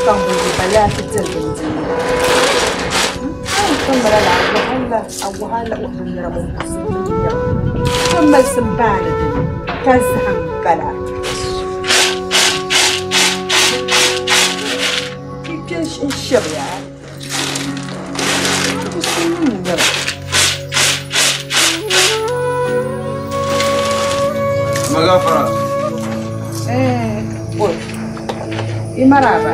كان بلا تتزلزل ثم لا وهلا وهلا ممكن ثم السنبالة كزهم بلا كيف الشبيع مغفرة قول مرحبا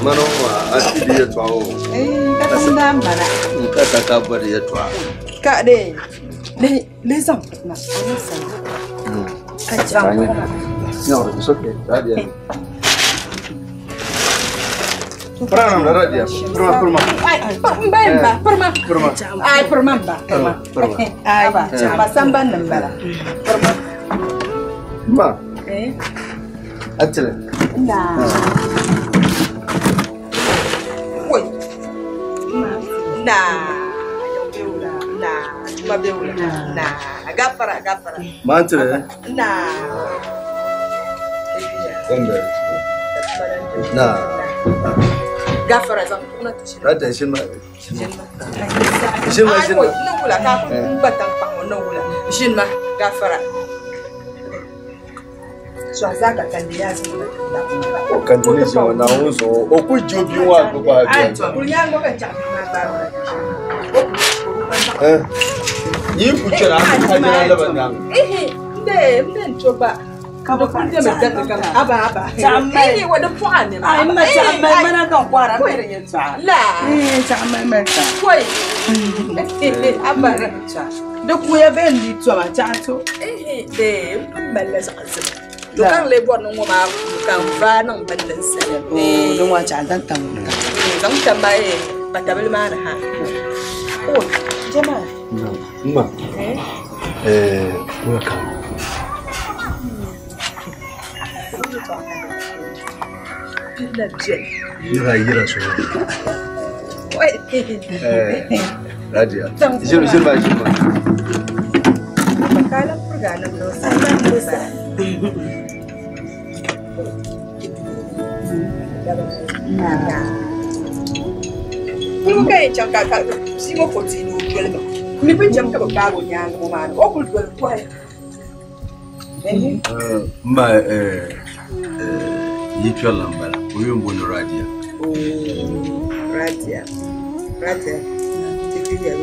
منو أكيد يتوه كتم دام بنا كذا كبر يتوه كده ليه زمتنا أنا سامع كجام No, it's okay. Radia. Pernah nama Radia. Perma. Ay, perma. Ay, apa samban nambara. Perma. Ma. Acele. Nah. Woi. Nah. Cuma beula. Nah, gafara. Ma acele. Nah. Kombe. Nah. Gafara zam kuna tishin. Radia shin ma. Ay, woi, nungula ka batang pang nungula. Shin ma gafara. So azaka kandiya sima. Kantini sima na uso. Oku jobi wa ko ba Ay, ga. kulyango ka chapi na ba. Ni kuchara ka jira laban nan. Nde ntoba. Kabo kunde medaka kan aba. Chamai wada fuane ma. Ai ma chamai mana kan kwara mere yin sa. La. Chamai merka. Koi. Aba. Da ku ya ben di to ma chato. De mbele sa azim. Dukan le bon ngo ma kan va nan banden sa. Don wa cha dan tam. Dan tamai patabel mana ha. Oh, jema. Ma. Welcome. Yira so. Radia. Jir ba. Kala purgana no sa. Nunca changa ka simo continue gelma. Mi pun jam ka ba go nyang mo man. O kul gol ko ay. Ma yitwa lambala. Uyo mbono Radia. Radia. Tikiya.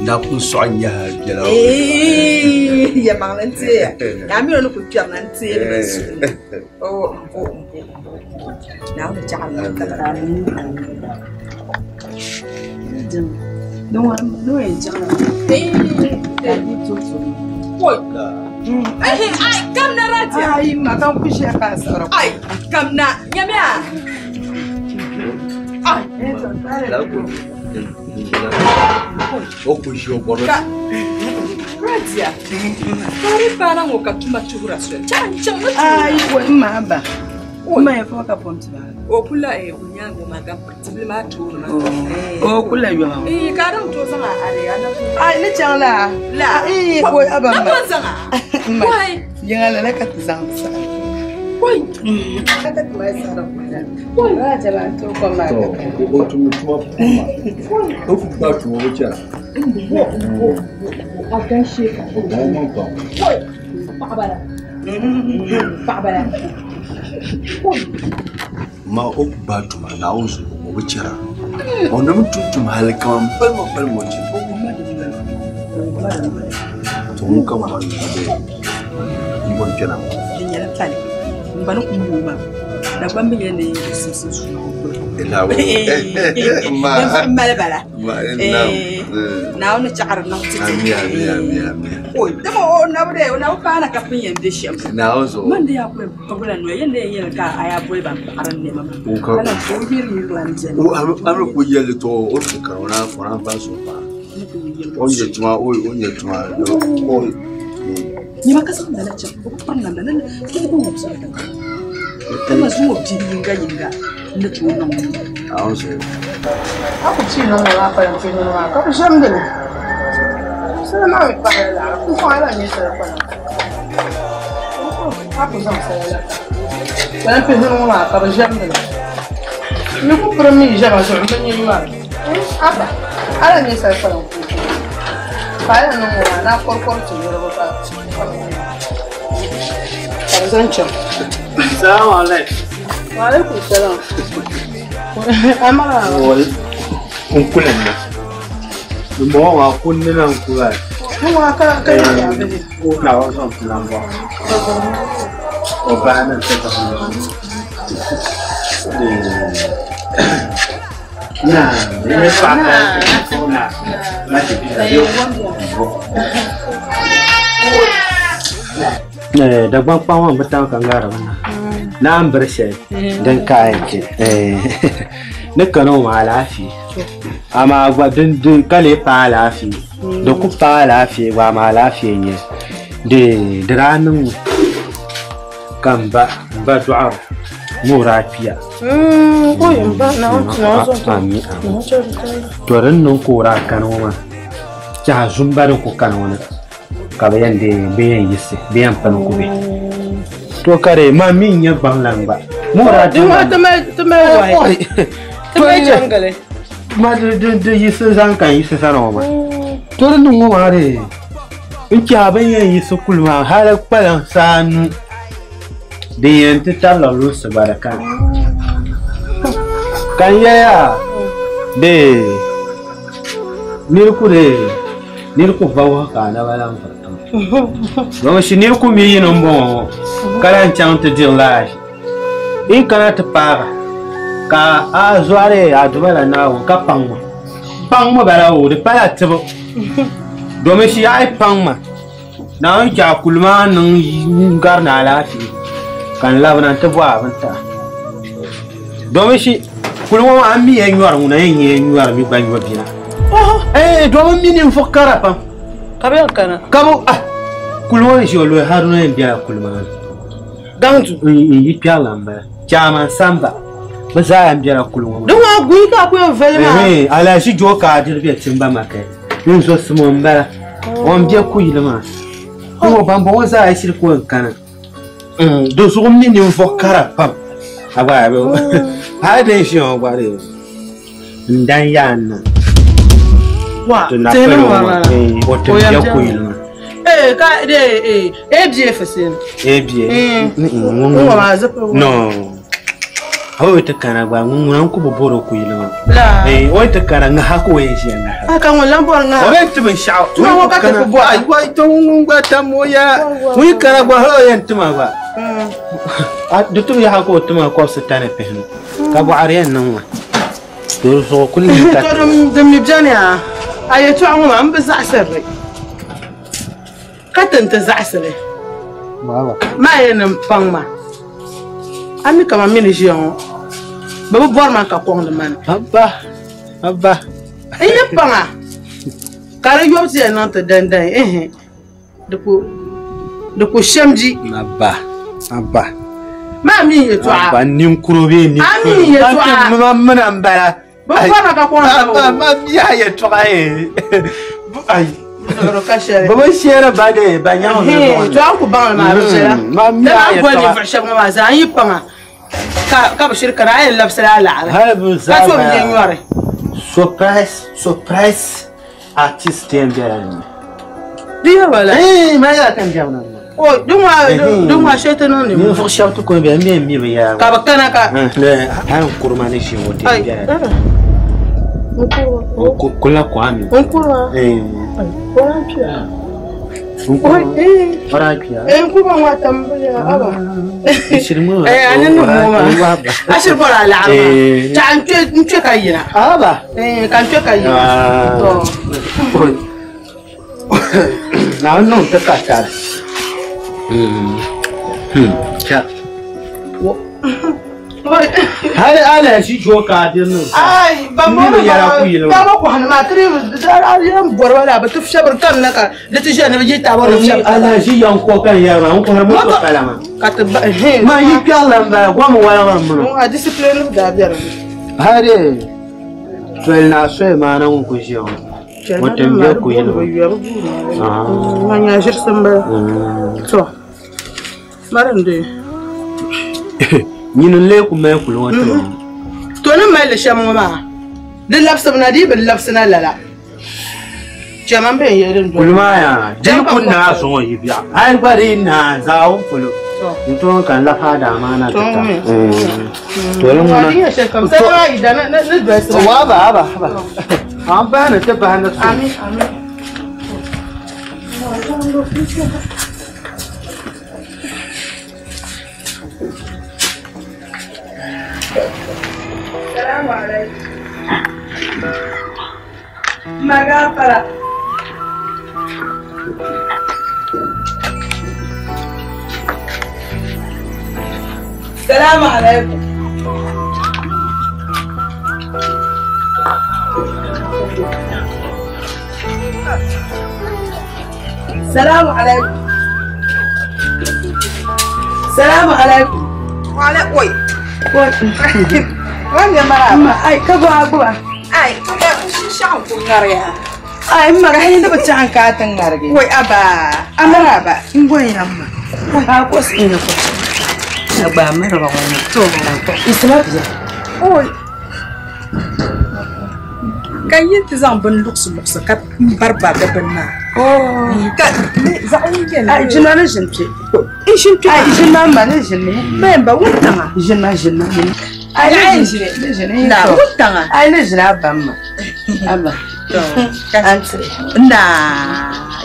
Na kun sonya gela. Ya mananti. Ya mi no ku twa nanti e su. Oh. Now the child No e jana. Ai, kam na Radia. Ai ma kan ku shi ka sara. Ai, kam na. Nyamia. Ai, Oku shio boro. Radia. Pare para ngoka tuma chura so. Chang. Ai wo ma ba. Uma e foka ponti ba. O kula e kunyango magamba tibima tu ma. O kula yo. Karam to zanga are ana. Ai ni chang la. Ko aba ma. Apa zanga? Wai. Yanga la ka tsang sa. Wai. Kata mai sara. Wai raja la to ko ma. O tu mutuma puma. O ku ba tu wo cha. Akan sheka. O mo ko. Wai. Babara. Ma o ku ba tu ma na uzo wo chira. Ona mututu halika balmo chi. To mu kan ma ni be. Mbon kena. Nyala tali. Mbana ku mu ma. Da kwambe yene sisi su. Ela wo. Ma. Malabala. Ma na. Na ona chakar na titi. Ami. Oi, demo na bude na pa na kapin yende shem. Na uzo. Mande ya ko babula no yende yele ka aya boy ba aran ne mama. Kana ko yiri lanje. O ame ko yele to o tu ka ona fora fa so pa. Onye tuma onye tuma. Ni makasa na cha ko panna na ke ko mo sa ka. Kama zuwa yinga nda tuwa nan. A uzo. Ako si no la pa yung pino na. Ko siyam din. Sana na pa la. Ku fa la ni sa pa. Ako sa la. أنا في هنا ما أقدر جامد نكون برمي جامد عمني يوار أبا أنا نسأل فلان فأنا نمو أنا كور تجرب بقى أرزانشة السلام عليكم. وعليكم السلام أما كن كلنا المهم كلنا نقول هو كان يعمل لا وصلت لنا وبعدين تتكلم نعم ينفع نعم ما تبي da ban kwan batan kan gara wannan na an bar shi dan kayan ki nika no ma lafi amma gwa din kale pa lafi da ku pa lafi ba ma lafi ne da ranin kan ba du'a mu rafiya ko yin ba na so amin to ran nan ko ra kanoma ja zumbar ku kanona kabayan de bayan yisse bayan panku be to kare ma min ya banglan ba mura duma tuma wai tuma jangale ma de yisse zan kan yisse sano ma to ran mu mare in ki abayan yisse kulma hala palan sanu de yanta talalo su baraka kan yaya de nirku bawa kana balan Gama shi ne ku mi yin bon kalan chan te dir laaj in kana te para ka a zoare a dubala na wo ka pangma bala wo de pala tebo do me shi ai pangma na on ja kulma nan garna lafi kan labna te bo avanta do me shi kulma am mi en yor nguna en yor mi ban yo bina do me ni fokara pam kabe kana kabo kulwa shi olo haruna en biya kulma gantu yi pialamba chama samba baza en biya kulma don wa gui ka ku velma ala shi joka dir biya timba makai yin so sumomba on biya ku yilma ko bambo waza ai shi ko kana do so gumni ni fokara pam aba ha de shi on bare ndan yana wa tena wa o biya ku yilma ka bien facile bien no ho ta kana ba mun ku boboro ku yilma o ta kana nga hako we shi nga aka wala mbor nga o bet bin sha to ka ka bo ai wa to ngwa ta moya wi kana ba ho yan tuma ba a dutu ya hako tuma ko su tane pehnu ka bo ariyan nan wa to so kulli ta to dum bjani ayatu am bi za'sirri katan ta za'sirri ma yana pangma ami kama mini jion babu bor man ka kong de man abba ina panga kare yobti nan ta dandan de ko shamji abba ma mi yeto a abba nin kurobe ni ami yeto a ma mana mbara babu bor man ka kong abba ma biya yeto ai ro ka shere baba shere ba de ba nyawo to an ku ban ma ba shere ma miya yeto a ko ni fashe ma za yi panga ka bashir kana ay labsala ala habu za ka so mi nyore surprise artist tem biarani dia wala ma ya kan jamna oh duma shete non ni ni fo shautu ko be mi be ya ka bakana ka han kurma ne shi wote biarani kula kwami onkura Orapia nkuba ngwatambula aba ishirimo anene muma ashir bora la ta ntwe kayina aba kan ntwe kayina na no ta kata cha hali ala shi joka din ai bambo yara ku yi ba ko hanma tare da yan borwala ba tuf shabar kan naka da tishi ne biji ta bor shabar ala shi yan ko kan yara ko har mu kalama ka ta ma yi kallan ba gwa mu wala mun a discipline da biyar hare to na so ma nan ku shi mutum ya ku yi manya shirsan ba to maran dai Nino le ku me ku lo to. To nan mai le sham ma. Den lapsa na di ben lapsa na lala. Jaman ben yerin do. Kulma ya, jin kun na so yi biya. Ai bari na zawo kulo. To kan la fada ma na ta. To ran Wani ya shekam sai idan na dress. Wa ba. An ba na ta ba na. Amin. Assalamu alaikum. Magafara. Assalamu alaikum. Assalamu alaikum. Assalamu alaikum. Wa alaikum. Wanda maraba. Ai ka ba. Ai, ka shi shan kun ngariya. Ai mara hin da bacci an ka tan ngarge. Wai aba. Amara ba. In goyi amma. Ha ko sin ko. Ba mara ba wani. To, Isma biya. oi. Kan yin zan bin luksu ka barba da binna. Oh. Ka za a yi kenan. Ai jina na jinke. In shin tu. Ai jina ma na jinne. Ben ba wuta ma. Jina. Ai jinne. na wuta ma. Ai na jina ba ma. Aba. To, na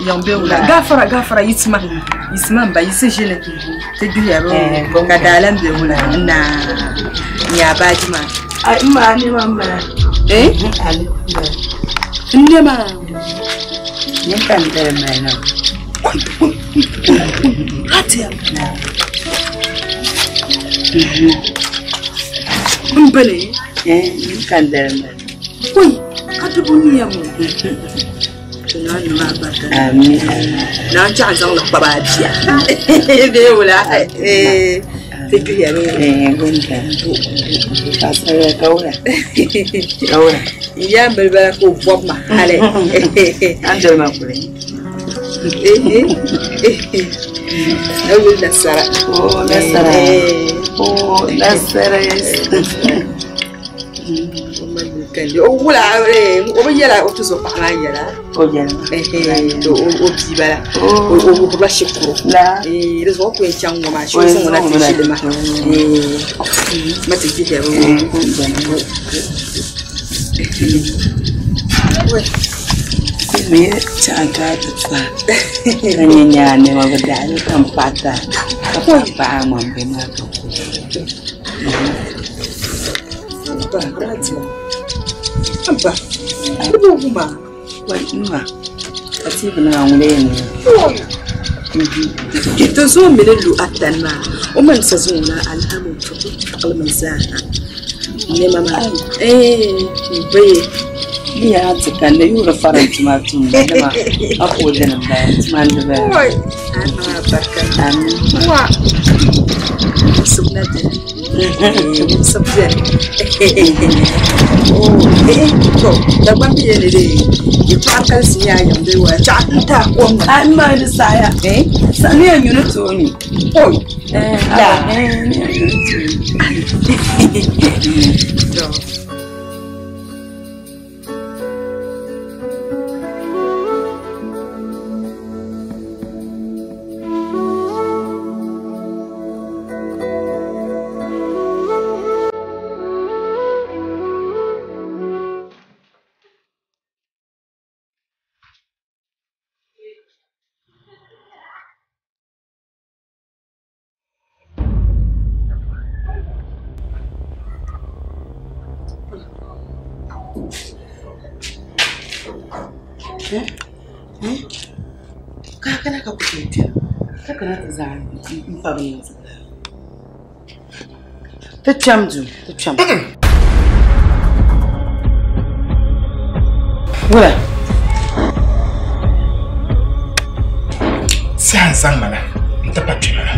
yambe wula. Gafara yisma ba yisi jine. Ta duya ba. Ka dalan be wula na ya baji ma. Ai ma ne ma ma. Ali. Ne ma. Ni kan da mai na. Hatiya. Mbele. Ni kan da mai. Oi, katubu ni ya mu. Na numa bata. Amin. Na cha zang la baba dia. Be wala. Te duya be. Gunta. Pasara kaura. Ya mbele ko bob ma. Ale. Ande ma kure. Awu nasara. Oh, nasara. Oh, nasara. Kandi o wula o be yala o to so pa yala O jana. to o bibala o ba shikuru La. le zo ko chango ma shi so na ti shi ma ma ti ji hero Me chaka tsa. Kanyanya ne ma badani kan pata. Ka pa ma be ma to. Aba, kuma Wai ati bana ngule ne. Kita zo mele lu atanna o man sa zo na alhamu to almanzana ne mama baye Ni ya tsaka ne yura faranti ma tun da ma ako da nan da man da ba. oi ana barkan Amin. wa subnata sabya to da ban biye ne dai ki fakal siya yambe wa ta ko Ai ma da saya. Sani ya yuna to ni. oi Da. to Kana ka kuce. Kana ta za in fa ban yanzu. Ta chamju. Wala. Sai san mana. Ta pace mana.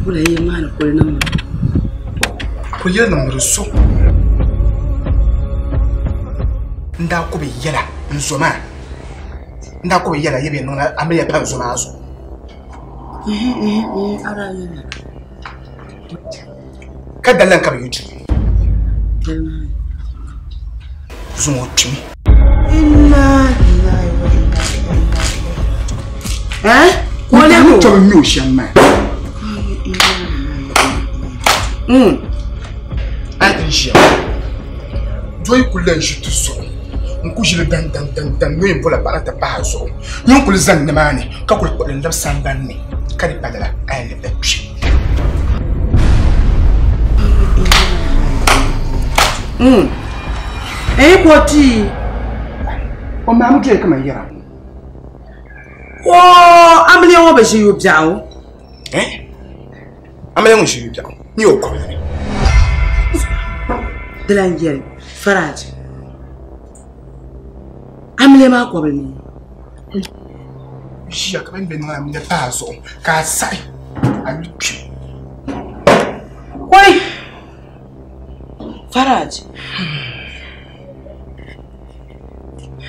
Wala yi mana ko nan. Ko yana murso. Nda ko be yala nzoma. Nda ko be yala yebe nona ambe ya pa nzoma aso. Arayina. Kadalan ka yuti. Zumuti. Inna Wale ko to mi o shamma. Attention. Doy kulen jitu so. Nku jile dan no yin bola bana ta ba so. Yin kul zan ne mani ka kul ko den da samban ne. Ka di padala ay le betchi. Poti. O ma mu je kama yira. Oh, amle o be shi yu biao. Amle mo shi yu biao. Ni o ko. Delangel, Faraj. Amle ma ko ni. Shi ka ben na mi pa so. Ka sai. Ami pi. Oi. Faraj.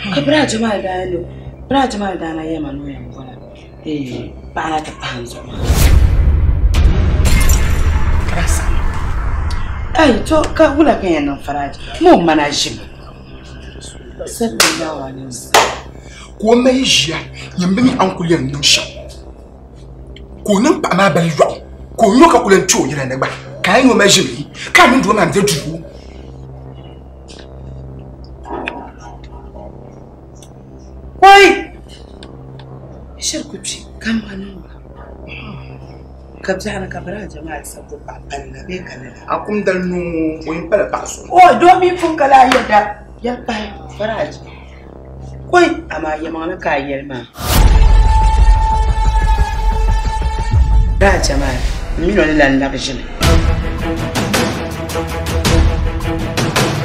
Kabra Jamal Dalo. Bra Jamal Dana yema no yem bona. Bana ta panzo. Krasa. Ai to ka hula kan yana Faraj. Mu manajim. Sallallahu alaihi wasallam. Ko mai jiya yambe mi an kulen no sha. Ko nan pa ma bal yo. Ko yo ka kulen cho yira ne ba. Ka yo ma jimi. Ka mi do ma de du. Oi! Shirkuci kan hannun ba. Kabza na kabara jama'a sabu ba annabe kana. Akum dal no o yin pala paso. Oh, domin fun kala yadda ya bai Faraj. Oi, amma ya mana kayar ma. Da jama'a, min wani lallabjin.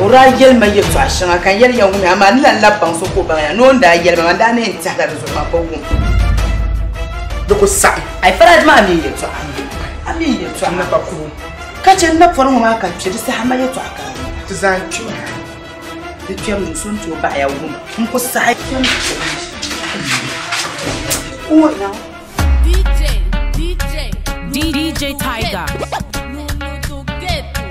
Ora yel ma yeto ashanga kan yel ya wumi amma ni lallaban so ko ba ya no nda yel ma nda ne ta da so ma ko Doko sai. ai Faraj ma mi yeto ami yeto Na ba kuru. kace na faru ma ka ci sai hama yeto aka Ta zan ci. da kiyam mun sun to ba ya wumi mun ko sai o na DJ Tiger.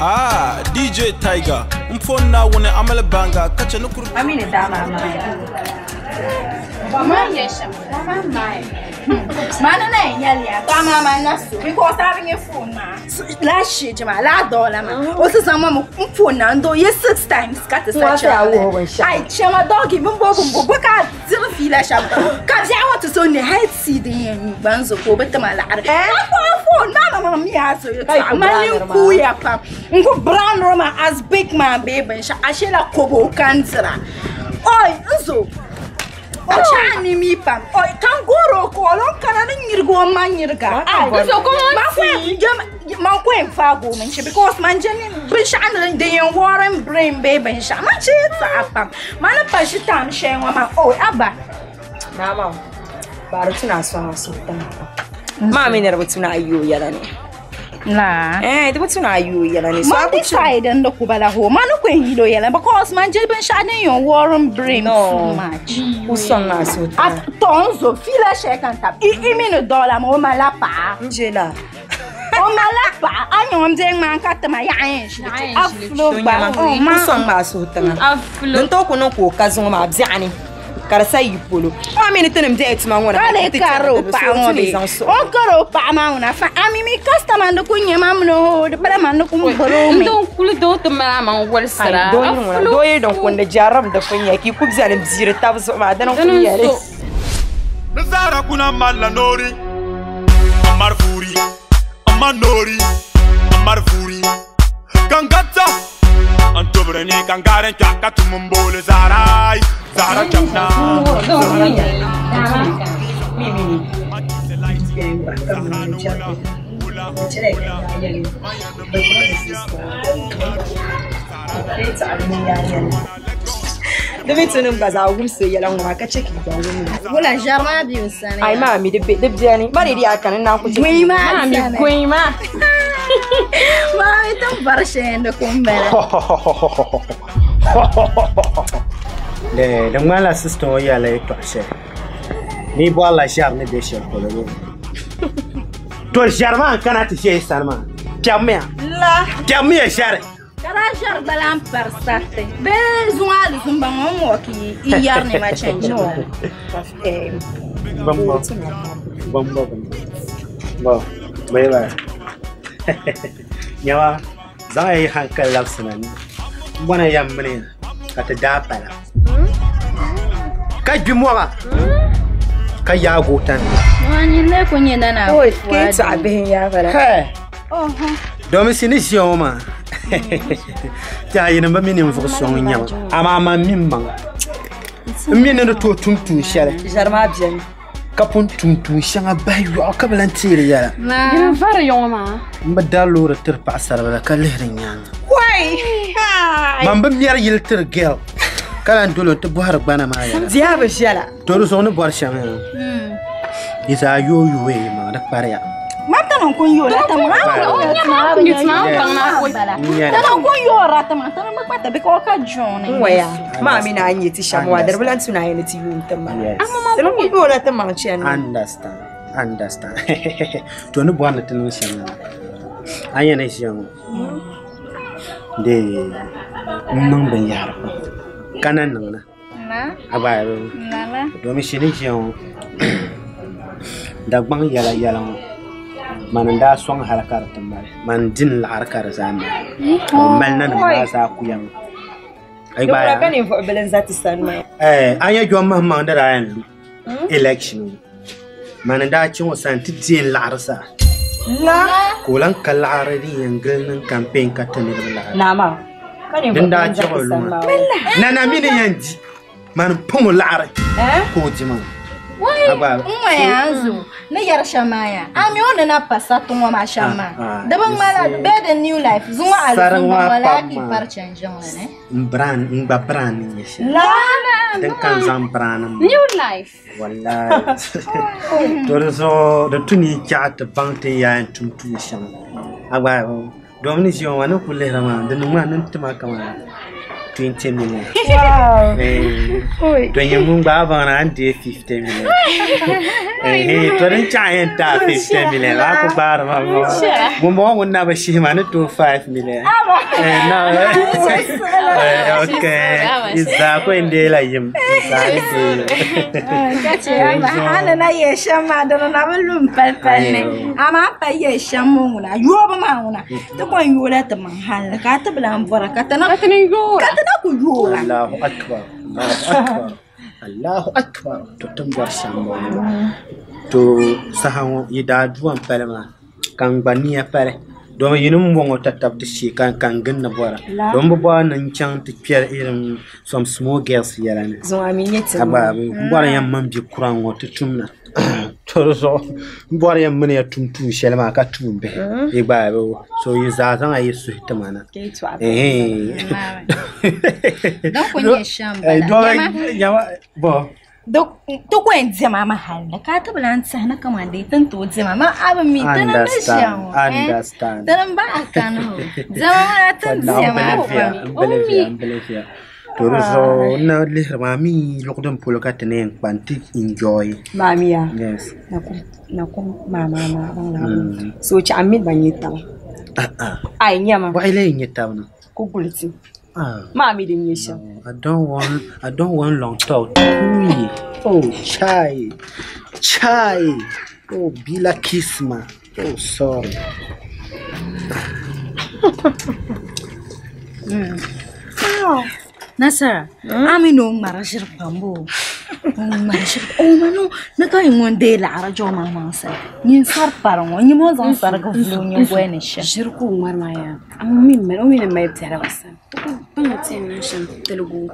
Ah, DJ Tiger. Mfonna wone amala banga kacha nukuru. Amine dama mai. Mama yesha. Mama mai. Mana na yali ya. Dama mai nasu. Because having a phone ma. La shit ma, la dollar ma. Osu sama mo phone na ndo ye 6 times kat search. Ai chama dog even bobo baka zero fila sha. Ka ja want so ne height see the yen banzo ko beta mala ar. Phone mama mi aso. Amani ku ya pa. Ngu brown roma as big man baby sha ashela kobo kanzra. Oi nzo. Achani mi pam. Oi kangoro ko lon kana ngirgo manyirga. Ai so ko ma ko en fago men because man jeni bin shan de yen warren brain baby sha ma chi ta pam. Mana pa shi tam shen wa ma oi aba. Mama. Baru tuna so ta. Mami ne rubutuna ayo yala ne. La. Ito tuna ayo yala ne. So Man decide ndo kubala ho. Man ko hilo yala because man je bin shan yon warren brain too much. Uson na so ta. At tonzo fila shekan tap. Imino dollar mo malapa. Njela. O malapa anyo mzeng man katama ya enshi. Aflo ba. Oh ma uson ma so ta. Aflo. Nto ko no ko kazon ma bziani. Karasa yipolo. Mami ni tenem de etma ngona. Ale karo pa ngode. O karo pa ma una fa ami mi customer ndo kunye mamno de bala man ko mboro me. Ndo kulu do to mara man wal sara. Do yi don ko da jaram da kunya ki kubza ne bzire tabso ma dan kunya re. Nazara kuna mala nori. Amarfuri. Amanori. Amarfuri. Kangata. Antobrani kangaren chaka tumumbole zarai. Zara chakna. Mimi. Deve tunum gaza ugum se yala ngwa ka cheki da wumi. Wala jama bi usane. Ai mami de biani. Bari di akan na ku cheki. Guima. Mami tão parecendo com bela. Le ngala sister ya la to she. Ni bo la shar ne be she ko le. To jarman kana ta she sarma. Kyamya. La. Kyamya share. Kara jar balam persate. Be zual zumba mo ki iyar ne ma change. Bamba. Bo. Mai ba. Nyawa za yi hankali lafsunan. Wana yamne ka ta dapala. Ka jumuwa. Ka yago tan. Wani ne kunye na. Oi, ke tsabe ya fara. Domin sinisiyoma ma. Ya yi nan ba mini mfukuson nyawa. Ama min banga. Mini no to tuntu share. Jarma biyan. Kapun tuntu shanga bayu akabalan tire yara. Ina fara yoma. Mbadalo ra tir pasar bala kalihrin yang. Wai. Mamba miyar yiltir gel. Kalan dolo to buhar bana ma yara. Dia ba shala. To so no bor shanga. Isa yo we ma da parya. Mata non kun yo la tamma. Tanon kun yo ra tamma. Tanon ma kwata be ko ka jone. Waya. Ma mi na anyi ti shamwa dar bulan tuna yin ti yun tamma. Tanon kun yo la tamma chen. Understand. To no bwana tinu shanga. Anya ne shanga. De nang ben yar. Kanan nang na. Na. Abayo. Na. Do mi shini shanga. Dagbang yala. Mananda song halakar tambare man din la harkar zama mal nan ba za ku yan ai ba ya kan info belen zati san mai anya jo ma da rayan election mananda cin wasan tidin la arsa la kolan kallarari yangan campaign ka tani da na ma kan info din da ci na na mini yanji man pumu la'ar ko jima Wai, umma yanzu na yar shamaya. Ami ona na passa tuma ma shama. Daban mala better new life. Zuma alzuma wala ki par change ne. Mbran ni shi. La. Dan kan zam bran. New life. Wallahi. To so da tuni chat bangte ya tuntu sham. Aba domini shi wani kulle rama da numa nan tuma kama 20 million. Wow. When you move back on anti 50 million. Hey, to the giant 50 million. I could buy them. Mumbo would never see money to 5 million. Okay. Is that when they like him? Ana yesha madonna na balum palpalne. Ama pa yesha muna. Yoba mauna. To ko yola ta manhal ka ta blam bora ka ta na Allahu Akbar. Allahu Akbar. To tumbar shambo. To sahawo yidaduan palama. Kang bania pare. Do yinum wongo tatab de shi kan ganna bora. Do mbo nan chang ti pier irim some small girls yarane. Zo aminyete. Aba bora yam mam bi kuran wo tutumna. To so bora yam mene tumtu shelma ka tumbe. E ba so yizazan ayi su hitamana. Don't kwenye shamba. Yama bo. To kwenye mama hal ka ta bulan sana kamande tan to mama aba mi tan na shawo. Understand. Tan ba akano. Zama tan Bolivia. So na mami lokudon poloka tenen panti enjoy. Mamia. Yes. Nakum mama bang so cha amit banyita. Ai nyama. Why lay nyita na? Ko bulletin. Mami din yesha. I don't want long talk. Oh chai. Oh bila kisma. Oh sorry. Nasara, ami no marashir pambo. Marashir. Oh mano, naka yung de la arajo mama sa. Nin sar parang, ni mo zang sar ka vlo ni buenisha. Shirku marmaya. Ami na may tera wasa. Pangatin na shan telugu.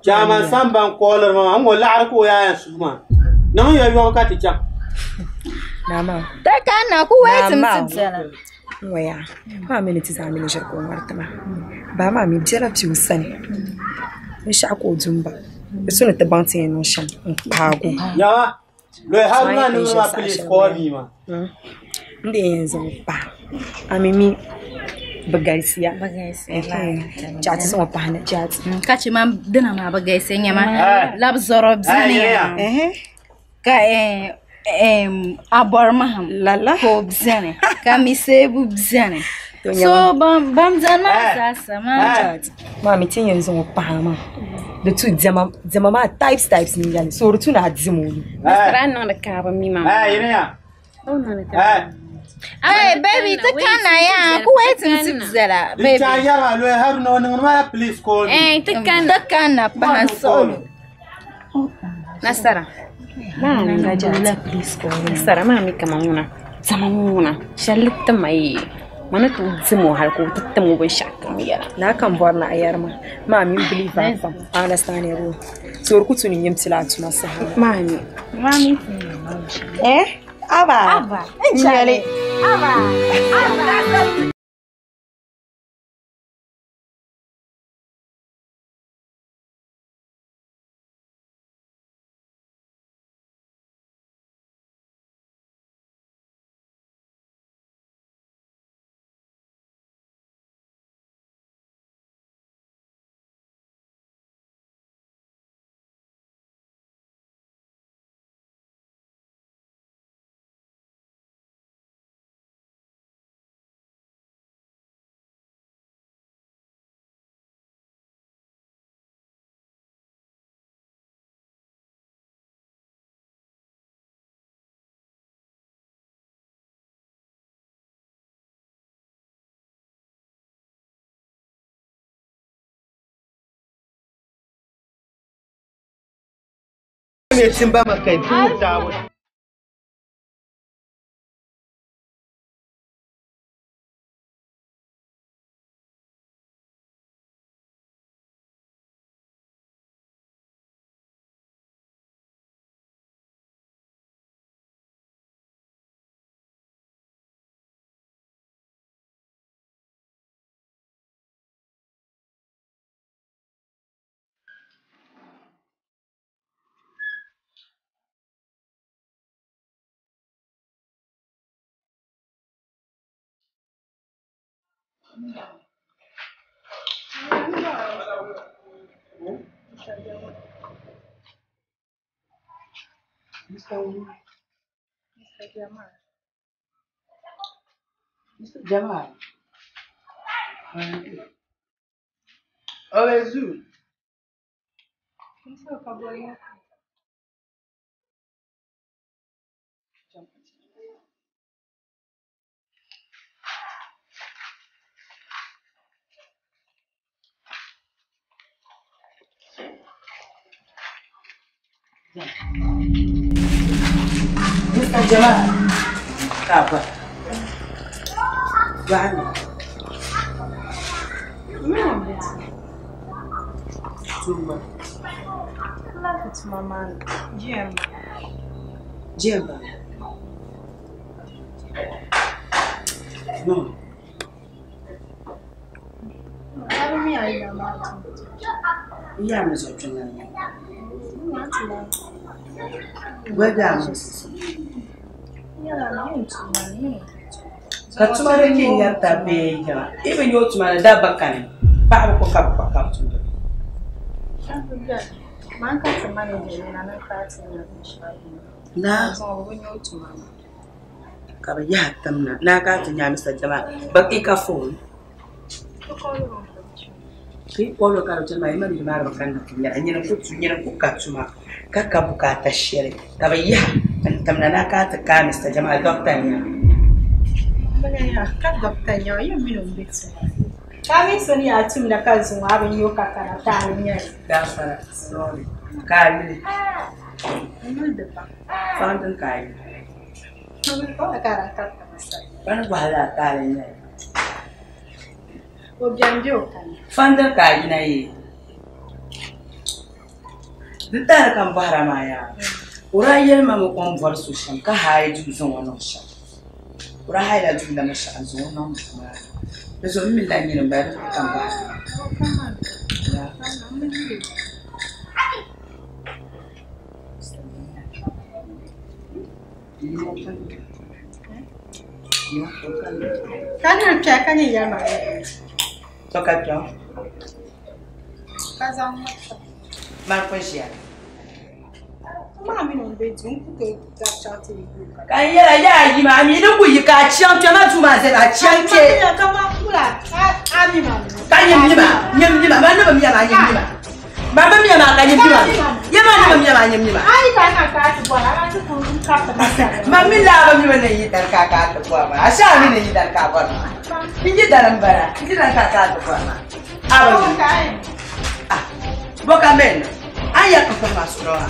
Chaman samban kolar ma ango la ko ya suma. Nan ya yo ka ti jam. Nama. Ta kana ku wetin tsala. Waya. Ma mini ti za mini shirku martama. Ba ma mi jera ti usani. Misha ko zumba. Suna ta bantin no shan. Pago. Ya. Lo haruna ni ma please call me ma. Ndi yanzu ba. Amimi bagaisiya. Chat so pa na chat. Kachi ma dina ma bagaisiya nyama. Lab zoro bzani. Ka abormaham lala ko bzane kamisebu bzane so bam zama sama mami tin yanzu mu fahama da tu jama ma types ni yani so rutu na dzimoni ran na ka ba mi mama yine ya oh na ka Hey baby, takana ya kuwezi msibzela baby. Tayara lo har no ngma please call me. Takana pa solo. Nasara. Mami ngajala please call me. Nasara mami kama una. Sama una. Shalitta mai. Mana tu zimo har ko tattamu ban shakka miyara. Na kan bar na ayar ma. Mami believe I understand you. So rukutu ni yimtilatu masa. Mami. Aba. Enchale. Aba. Ne timba makai puta wa Mr. Jamal. Oh, Zoo. Mr. Jamal. Apa? Bani. Tumba. Love mama. Jemba. No. Iya mzotuna. Wada msisi. Katumare kin yarta be ya. Even yo tumare da bakane. Ba ko kappa kaptunda. Man ka tsamani da na ka tsaya Na so wani tumare. Kaba ya tamna na ka tunya Mr. Jamal baki ka phone. Ki polo ka tuma ima ni mara bakana tunya anyina ku katuma kaka bukata shere kaba ya tamna na ka ta ka Mr. Jamal doctor nya. Banya ka doctor nya yo mi no mbetse. Kami soni atum da kazu abin yo kakara ta nya. Da fara sorry. Kai. Mun da ba. Fantan kai. Ko kakara ta masa. Bana wahala ta nya. Ko janjo kan. Fantan kai na yi. Dita kan bahara maya. Ura yelma mo kon vor su sham ka haiju zon wono sha. Ura haida junda masha zon non ma. Bezo mi da ni ba kan ba. Ya. Kana kya kanya yama. Toka kya. Kazan Marco Gia. Mami non vedi un po' che cacciate di più. Kanyera ya yima mi ni ku yika chiam chiam tu ma se la chiam che. Kama kula. Ami mami. Kanyem nyima ma no mi ya ma nyima. Baba mi ya ma kanyem nyima. Ya ma no mi ya ma nyima. Ai ka na ka tu bola ka tu ko ka ta masa. Mami la ba mi ne yi dar ka ta kwa ma. Asha mi ne yi dar ka kwa ma. Inji daran bara. Inji dar ka ta kwa ma. Aba mi. Ah. Boka men. Aya ka fa masuro ha.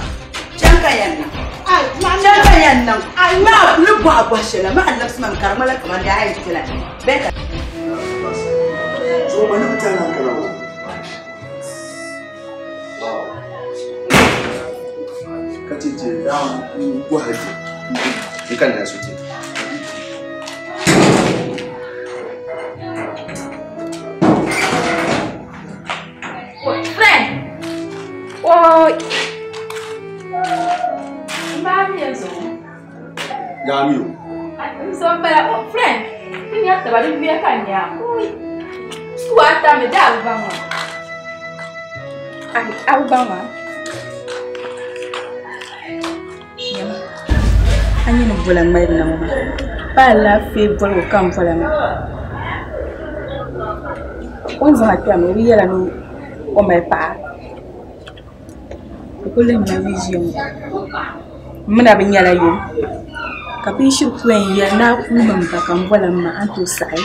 Chanka yanna. Ai, chanka yanna. Ai ma lu ba ba shela ma Allah subhanahu karama la kamar da ayi kila. Beka. So mana mutana karawo. Kace je da ku haji. Ikan da su ce. Friend. Oh. Mami yazo. Gamiyo. So bela friend. Ni hata bali via kanya. Kuata me da ubama. Ai ubama. Anyi no bulan mai na mama. Ba la fe bolo kan fala ma. Kwanza hata me yela no o mai pa. Kullum na vision. Muna bin yala yo. Kafin shi kuwan ya na kuma ka kan bolan ma an to sai.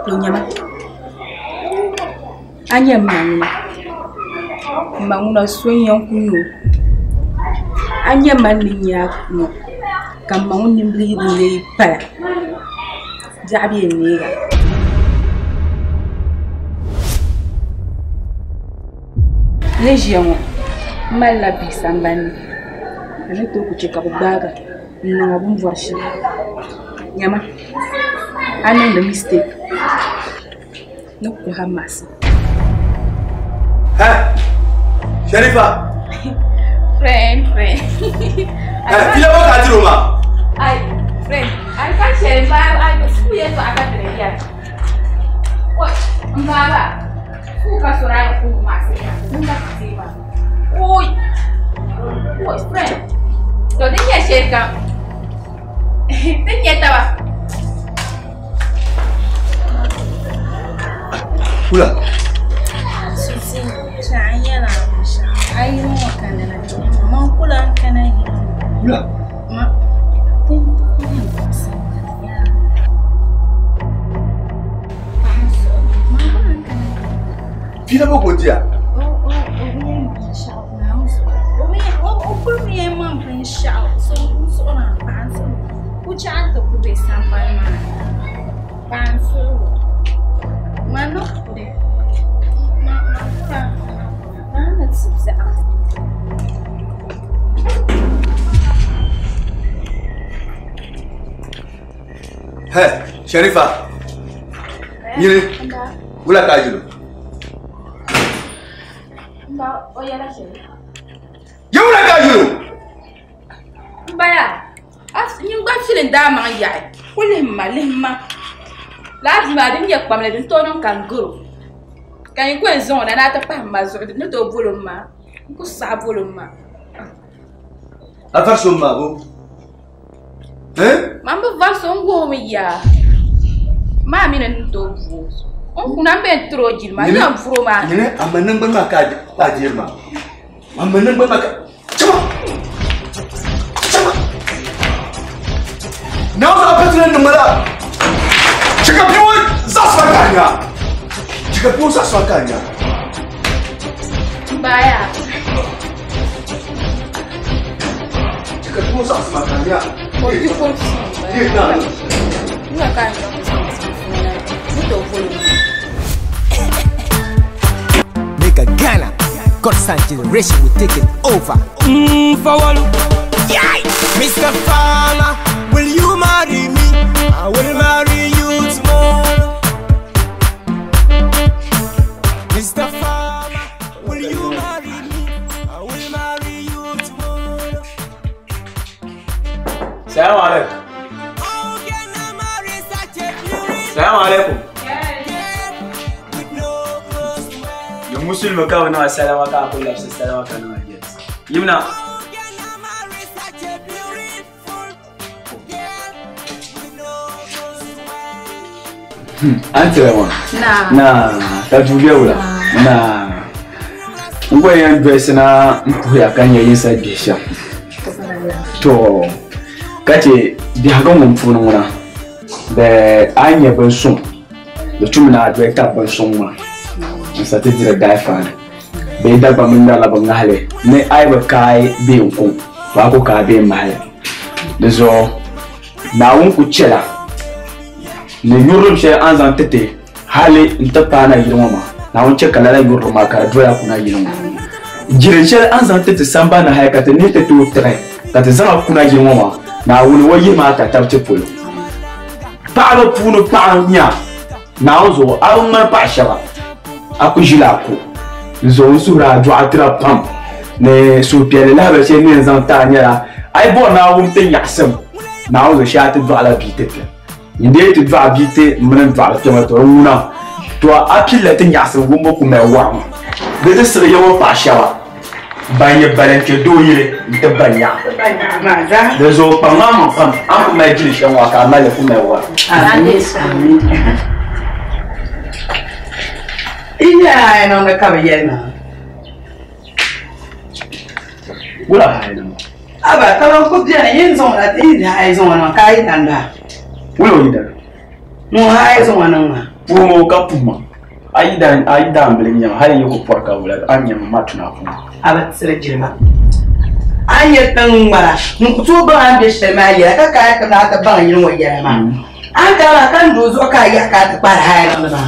To nyama. Anya mama. Manguna son yan kuno. Anya manin ya no. Kan mangun nimbli ne para. Jabi ne ga. Legion. Mala bisambani. Ani to ku cheka bugaga. Na bumvashi. Nyama. Ani the mistake. No ku hamasi. Ha? Sharifa. Friend. Kila wakati Roma. Ai, friend. Ai kan Sharifa ai su yeto aka tare. What? Ngaba. Ku ka sura ku masih. Nunda kasiba. Oi, friend. So dia ya share kam. Dia tahu. Pula. Sisi, saya lah. Ayo makan lagi. Mau pulang kan ayo. Pula. Mak. Pila mau dia? Hei, Sharifa. Ini, ulah kayu. Mbak, oh ya lah Sharifa. Ya ulah kayu. Mbak, yung bab silin dama ya. Lihma. Lazima din yak pamle din tonon kanguru. Kan ko zona na ta pamma zo no to bulumma. Ko sa bulumma. Afar summa bu. Mambo vaso ngo mi ya. Ma mi nan to bu. On kuna be troji ma ya furo ma. Ni amanan ban ma ka jirma. Amanan ban ma ka. Chama. Na za ka tunan numara. Chika piwo zaswakanya. Chika piwo zaswakanya. Baya. Chika piwo zaswakanya. Porque não cai Make a Ghana, constant generation will take it over. Mr. Farmer, will you marry me? I will marry you tomorrow. Mr. Farmer, will you marry me? I will marry you tomorrow. Salam alaikum. Salam alaikum. Yung Muslim ka na salam ka ako lang sa salam ka na yes. Yun na. Antrewa. Na tajulia ula. Na ngwe ya dress na mpuya kanya yinsa bisha. To kace di hagan mun funu muna. Be anya ban sun. Da tumina director ban sun ma. Sa te dire dai fa. Be da ba mun da la ban hale. Ne ai ba kai be ku. Ba ko ka be mahale. Dezo na wun ku chela. Ne yurum she anzan tete. Hale ntapa na yiroma. Na wun che kala yuruma ka doya kuna yiroma. Jiren she anzan tete samba na haya ka te ne te to tre. Ka te zama kuna yiroma. Na wun wo yima ka tabte polo. Pa ba puno pa nya. Na ozo awun mar pa shaba. Aku jila ko. Zo sura do atra pam. Ne so piele la ba she ne zan ta nya. Ai bo na wun te yaksam. Na ozo sha te do ala bitete. Inde te do abite mren do ala tema to una. To apile te yaksam gumbo ku me wa. De te sere yo pa shawa. Banye balenke do yire te banya. Maza. De zo pa ngam pam. Am ku me jili shawa ka male ku me wa. Amin. Ina ina na kaba yana. Wala hayna. Aba kaba ku dia yin zon la ti da ai zon na kai dan da. Wala yida. Mo hai zon na. Wo mo ka puma. Aida mbele nyama hali yuko porka wala anya matuna puma. Aba tsere jirma. Anya tan mara. Nkuto ba an be shema ya ka ka ka na ta ban yin waya ma. An ka kan dozo ka ya ka ta par hai na ba.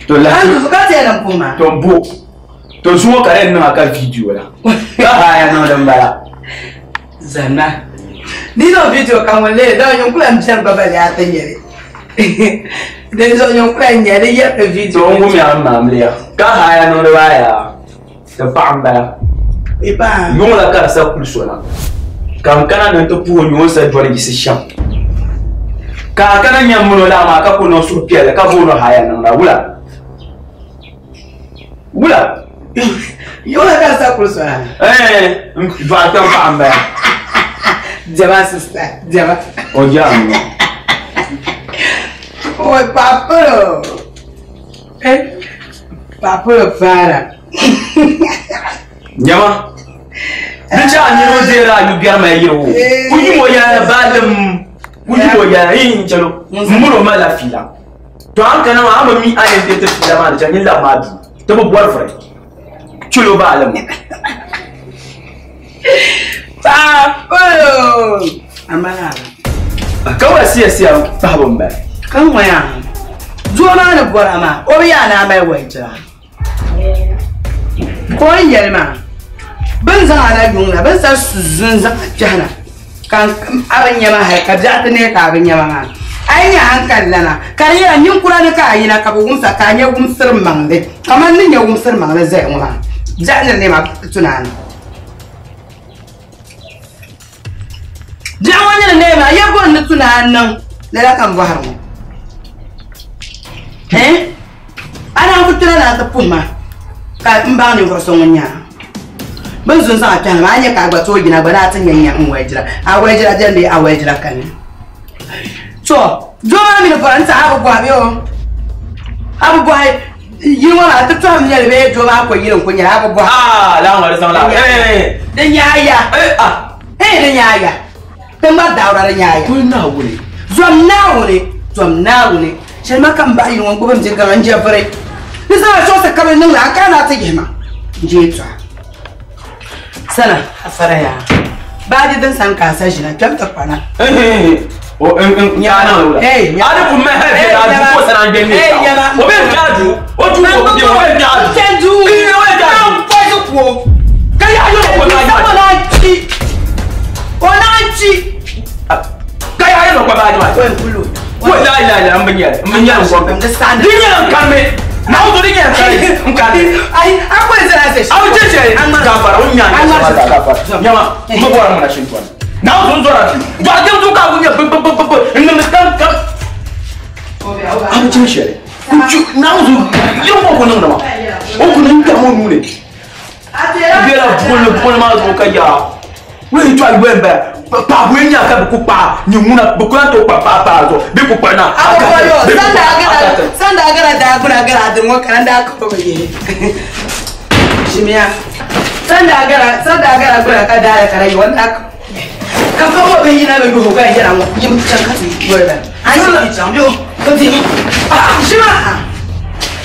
To la an ka ta na puma. To bo. To suwo kare na ka video la. Ka haya na dan bala. Zanna. Ni no video kan wale da yon kula mjam baba ya tanyere. Den zo yon kula nyere ya video. To ngum ya mamliya. Ka haya no da baya. Da bamba. Iba. Yon la ka sa kulsona. Kam kana no to puwo nyo sa dwari gisi sham. Ka kana nyamuno la ma ka kuno su piele ka bono haya na na wula. Wula. Yon la ka sa kulsona. Va ta bamba. Jama sister, jama. O jam. Oi papo. Papo para. Jama. Bija ni no zera yu biar mai yo. Kuyi mo ya badam. Kuyi mo ya yin chalo. Mulo mala fila. To an kana ma amami ayen te fila ma da yin la madu. To bo boyfriend. Chulo ba alam. Papo. Amana. Kawai siya babon ba. Kan waya. Zuwa na bora ma. O ya na mai waita. Ko yelma. Ban za ana yunga, ban sa suzun za jana. Kan abin yama hai ka ja ta ne ka abin yama ma. Ai ya hankal lana. Kare ya nyin kura na ka yi na ka bugun sa ka nya gumsir mangde. Kaman nin ya gumsir mangde zai umma. Janar ne ma tunani. Jawanya ne ma ya gon na tunanan. Da kan bahar mu. Ana fitura na ta puma. Ka mba ni ko so nya. Ban sun sa ta ma nya ka gba to gina ba na tin yanya in wajira. A wajira jan dai a wajira kan. So, jo ma mi no faranta abu gwa biyo. Abu gwa yi wala ta to mi ne jo ma ko yirin kunya abu gwa. La ngara san la. Dan yaya. Dan yaya. Dan ba daura dan yaya. Ko na wuri. Zom na wuri. Sai makan ba yin wango ban je garan je fare. Ni sa so sa kamar nan la kana ta gema. Je ta. Sana afara ya. Ba ji dan san ka sa shi na kyamta kwana. O ya na wura. Ada ku me he da ko sana de ni. O be jaju. O ju ko bi o be jaju. Jaju. O be jaju. Ko ko. Kai ayo ko na ya. Onachi. Kai ayo ko ba ja. Ko kulu. Ko la ambanya ko. Dinya kame. Na o dinya kai. Nkade. Ai akwai zara sai. Awu jeje. Gafara unya. Gafara. Nyama mo bora mo na shinto. Na o zora. Ba de tu ka unya. Nna kan. Awu jeje. Na o yo ko no no. O ko no ka mo nule. Biela bolo ma ko ka ya. We to alwemba. Pa buenya ka buku pa nyumuna bukuna to pa zo be ku pa na sanda agara da de mo kananda ko be shimiya sanda agara gura ka da ka rai wanda ka fa mo be yina be go ka jira mo yim chan ka ti go ba ai so chan yo ko ti shima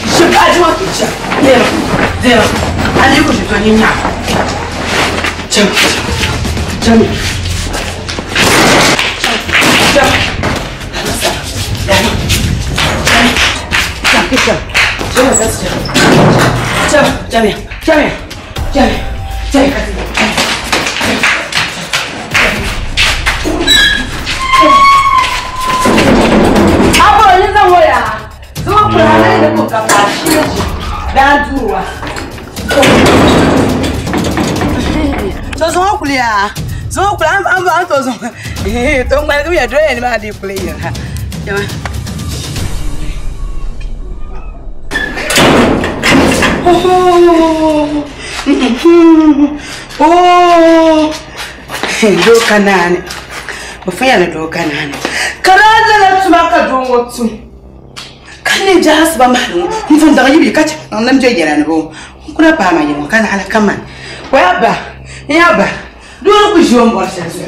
shika ji mo ti cha zero ani ko ti to ni nya chan do kanane mafanya do kanane karaza la tumaka dongo tu kane jas ba mahlu mfunda yibi kacha nam je yera no kuna pa ma yimo kana hala kaman waba yaba do ko jom bor senso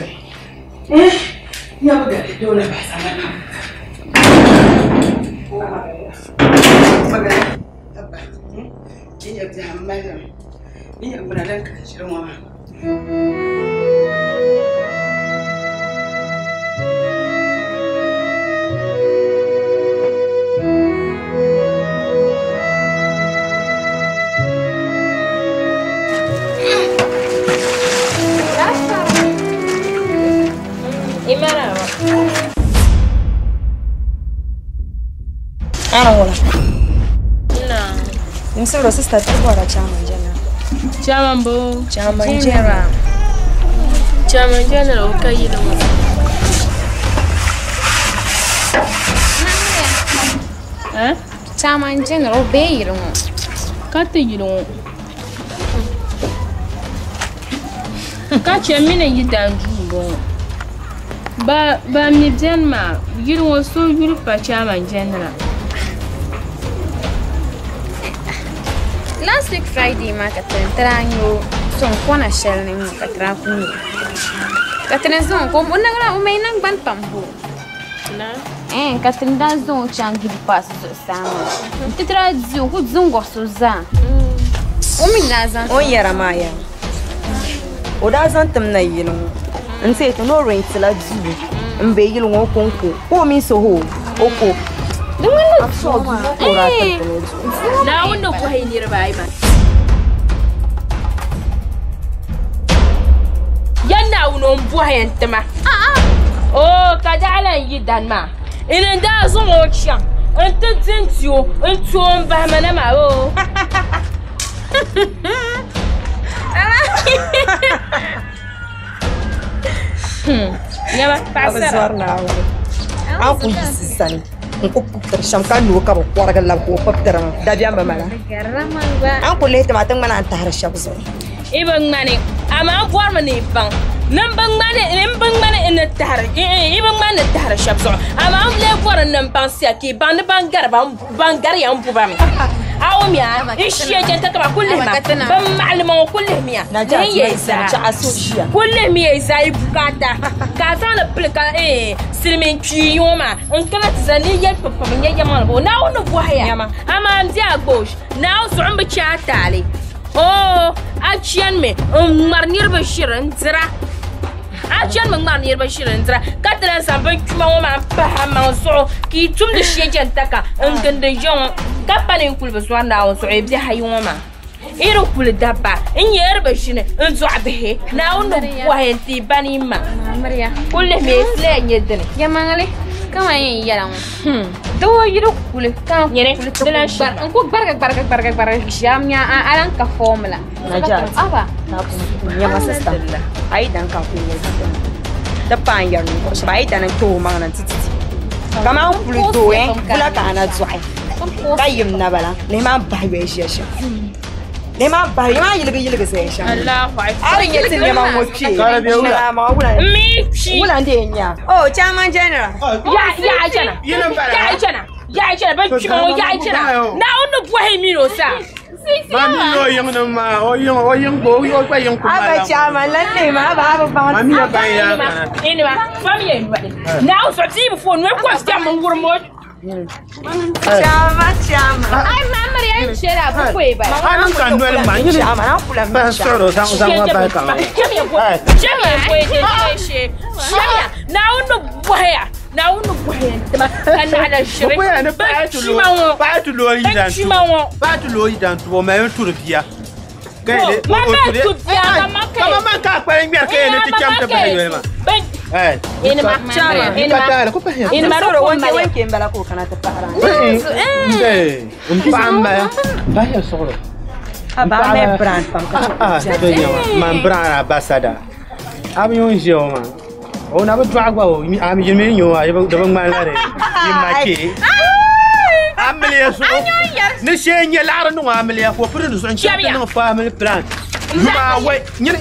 yaba gade do la ba sama maga yaba ni yabdi hamala ni yabuna dan ka shirin wa Ana wala. No. Nimsoro sister tukora chama njana. Chama mbo. Chama njana. Chama njana ukayida mo. Chama njana obeiro mo. Kate yiro. Ka chemine yidanju bo. Ba mi ma yiro so yiro pa chama njana. Last week Friday ma katranyo son kona shell ni katranku. Katranzo ko unanga umainang ban pambu. Na katrinda zo changi pas sama. Titra zo ku zungo suza. Uminaza. O yara maya. Oda zan tamna yino. Nse to no rent la zu. Mbe yilo ngo konko. Ko mi so ho. Oko. Dumana so na wanda ku hainir bai ba yanna unon bu hayantama oh kadalan yidan ma ina da zo ocha anta tentio entuon ba mana ma o yaba pasara aku yisani ko putar shamka no ka ko raga la ko putar da biya mamala an ko le tamatan mana antar shabzo ibang mani ama vor mani bang nan bang mani in tar ibang mani tar shabzo ama le vor nan bang siaki bang bangar ya umbu bam awmiya ishiya janta ka kullum ma ban ma'alima kullum ya ne yasa kullum yasa ibukata ka sana plika silmin kiyoma in kana tsani ya papa ya yama bo na wonu buhaya ama amdi agbosh na usu umbu chatale oh achian me marnir bashir nzira achian me marnir bashir nzira katran samban kuma ma pa manso ki tum de shiya janta ka ngande jon kapane kulba swana on so ebi hayoma iro kul dabba in yer bashine in zo abehe na wonu buhayenti banima Maria kulle me sle nyedene yamangale kama yin yaran do yiro kule kan yene dela shar ko barka shamnya alan ka formula najat aba ya masasta ai dan ka ku da pan yar ko sai dan to mangana titi kama un pluto bula kana zuai kayim na bala le ma ba we shi nema bari ma yilga sai sha Allahu akbar arin yatin ne man wuce ma wula mi shi wula da yanya oh chairman general ya jana ban ci mo ya jana na onu buhe mi no sa mami yo yung no ma o yung bo yo pa yung kuma aba chairman lan ne ma ba mami ya ba ya ini ma family na so ti before no ko sta mo wuro mo Chama. Ai mamma rian c'era poi ba. Non kan dole ma ni chama na kula ba soro sang ba ka. Chama poi she. Chama na unu boya. Na unu boya. Kan ala shiri. Boya ne ba tu lo yi dan. Ba tu lo yi dan to ma yo tur biya. Kai ne o tur. Mama ka pa ngi ka ne ti cham ta ba yo ma. Ini ma ini ma soro wanke mbala ko kana ta fara Pamba ba ya soro aba me brand pam ka man brand ambassador am yo njo ma o na ba dwa gwa o am yeme nyo a da ban ma la re yimma ke amle so ne shenye la no amle ko prin so nche no family plan ma wai ni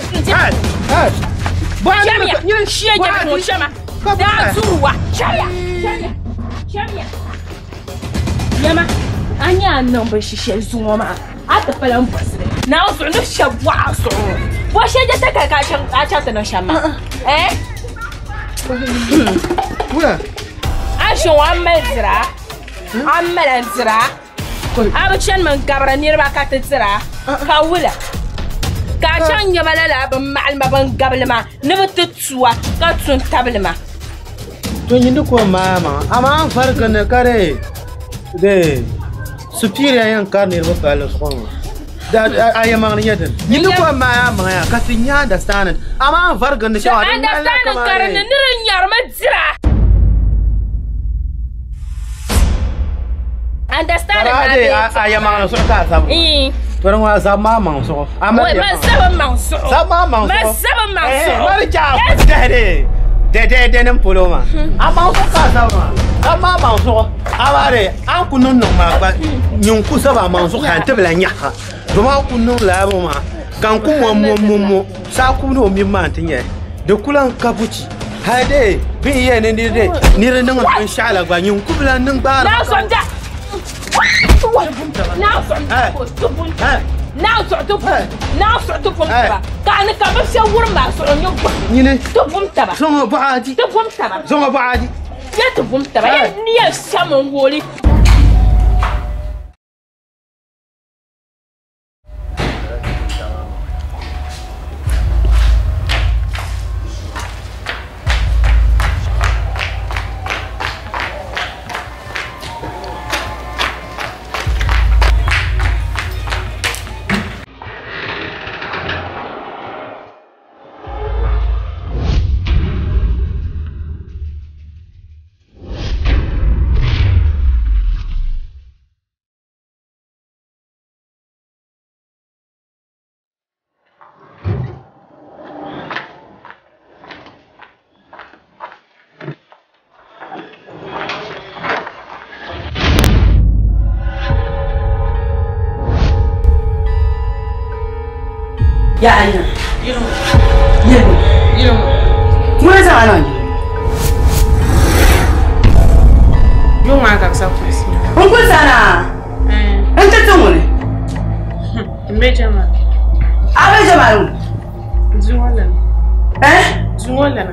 Jamia, you share your shama. That's who Jamia. Yama, Anya number she shares Zuma at the Palam President. Now, so no shall wow so. What should you take a catch out no shama? Eh? Where? I show one measure. I'm Melanzra. I'm a chairman governor near Bakatera. How will I? Kacang ya malala mal maban gablema ne butsuwa ka tun tablema to yin ko mama amma farka ne kare de superior yan karne ba palace ko da ayama ne yadin yin ko mama ya ka tinya understand amma farka ne shawa da Allah kamar karne nirin yarma jira understand ayama ne so ka samu Pero nga sama mangso. Ama sama mangso. Sama mangso. Ma sama mangso. Mari cha. De nem poloma. Ama ko ka sama. Sama mangso. Amare an kunun no ma ba nyun ku saba mangso kan tebla nya. Do ma kunun la bo ma. Kan ku mo sa ku no mi ma tinye. De kulan kabuci. Hade bin ye ne ni re nan insha Allah ba nyun ku bla nan ba. Na sonja. Now sort of Can come up your woman on your book. To boom taba. Some body. To boom taba. Some body. Get to boom taba. Near someone woolly. Ya Anya. Yiro. Muna sama nan. Yung aga sa kwesi. Kun sana. Anta tumu ne. Mbejama. Abe jamalu. Zuwala. Zuwala.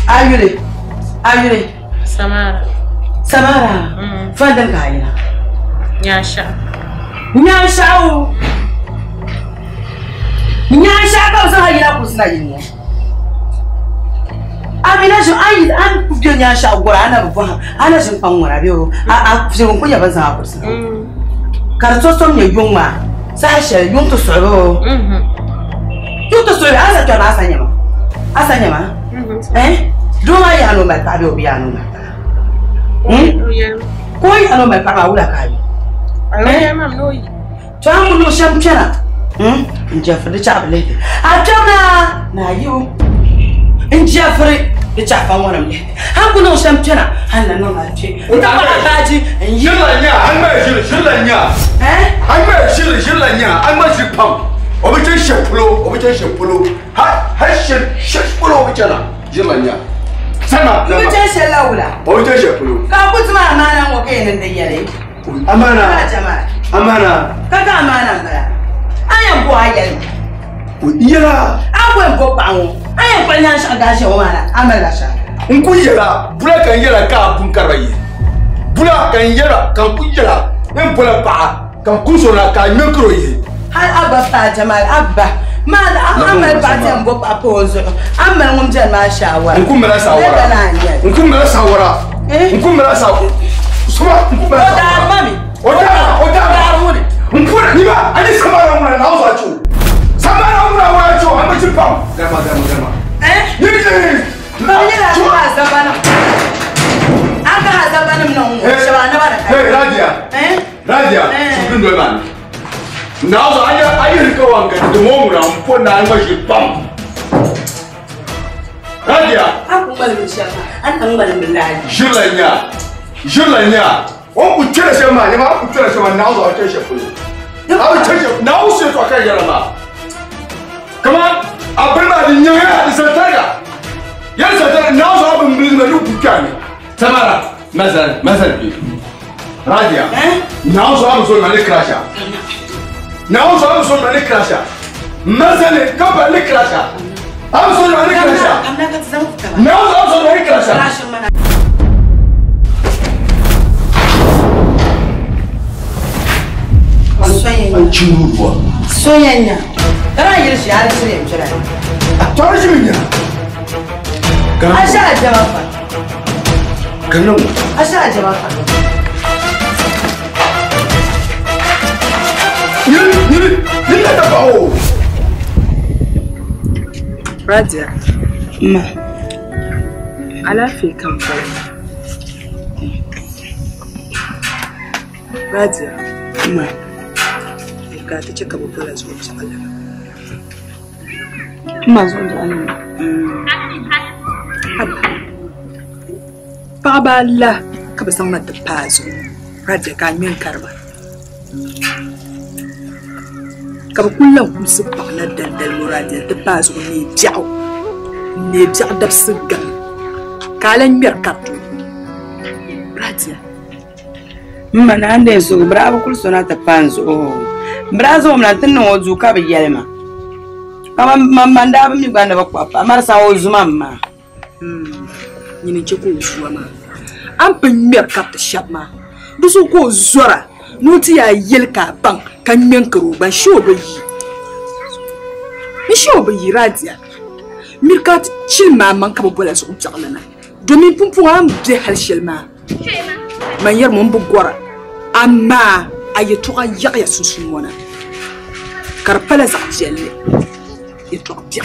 Ayure. Samara. Fandan kayina. Nyasha. Nyasha ka san hayina ku suna yin ne. Amina shi an kujo nyasha gora ana bu ana shin kan wara biyo a shin kun yaban san hakursa. Karto som ne yunma sa she yun to soro. Yun to soro asa to na asanya ma. Duma ya no mai ka biyo biya no ma. Ko ya no mai ka wula kai. Ya mam noyi. To an no sham chana. Jeffrey Chaplin. I don't know. Now you. And Jeffrey. يتعفى وانا مليح هاكو شمتنا هلا نونا شيء انت باجي جلنيا هاي جلنيا هاي جلنيا هاي شبام وبيجي شبلو هاي شبلو بيجنا جلنيا سما بيجي شلاولا وبيجي شبلو كابوت ما امانه وكين نديالي امانه كاكا امانه بلا ايا بو هايل يلا اول بو باو ايا بلان شاغاشي ومانا املا شا nku yela bula kan yela ka bun karaye bula kan yela kan ku yela en bula ba kan ku so na ka nyekro ye hal abba fa jamal abba ma amal ba tan bo apozo amal ngum jan ma shawara nku mera sawara nku mera sawara nku mera sawara suma nku mera sawara mami oda aruni nku ni ba ani samara mun na uza chu samara mun na wa chu amma chi pam dama ni Radia. Radia. Sudah dua man. Now ayah kawan kan demam ram pun nak masih pam. Radia. Aku malu siapa? Antang malu belanja. Julanya. Oh, ucap siapa? Ni mah ucap siapa? Now saya siapa? Aku siapa? Now saya tu akan jalan mah. Come on. Apa ni nyaya di sana? يا ساتر الناس عم بيعملوا بكاني تمارا مثلا راجع الناس عم يسوون عليك كراشة الناس عم يسوون عليك كراشة مثلا كم عليك كراشة عم يسوون عليك كراشة الناس عم يسوون عليك كراشة سوينيا ترى يرشي على سريع شرعي ترى شو أشاء جوافا كنوم أشاء جوافا يلا تبعو راجع ما على في كم فرق راجع ما قاعد تشكب ولا زوج على ما زوج على Baba la kaba sang na tapazo raja ka min karba kaba kullan kumsu pakla dandal muradiya tapazo ni jaw dab sigan kalan mir kartu raja mana ande so bravo kul sona tapanzo brazo mna tinno ozu ka be yelma kama manda ba mi bana ba kwapa marsa ozu mamma nyini che ko zuwa ma an pin mer kap ta shab ma dusu ko zora nuti ya yelka ban kan men karo ban shobe yi radia mirkat chilma man ka bola su tsaglana domin pumpu am be hal shilma man yar mun bu gora amma ayeto ga ya susun wana karpala za jelle yeto biya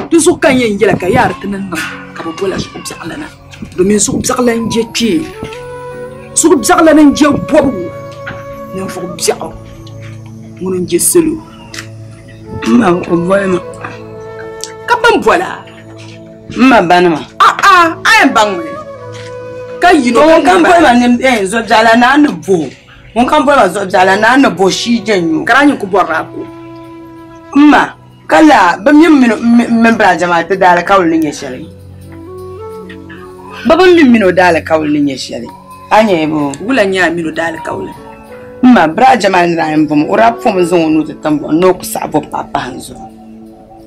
dusu kan yin yela ka yar tanan nan kaba bola su zaglana domin su zaglan je ki su zaglan je bobu ne fu biao mun je selu ma ko bola ka ban bola ma banama ayan bangwe ka yino kan bola ne zo jala na no bo mun kan bola zo jala na no bo shi jenyu karanyi ku borra ko ma kala bam yim min bra jama'a dala kawlin ya shari babam mino dala kawlin ya shari anya yebo wulan ya mino dala kawlin ma bra jama'a na yin bum ura fom zon nu ta tambo no ku sabo papa hanzo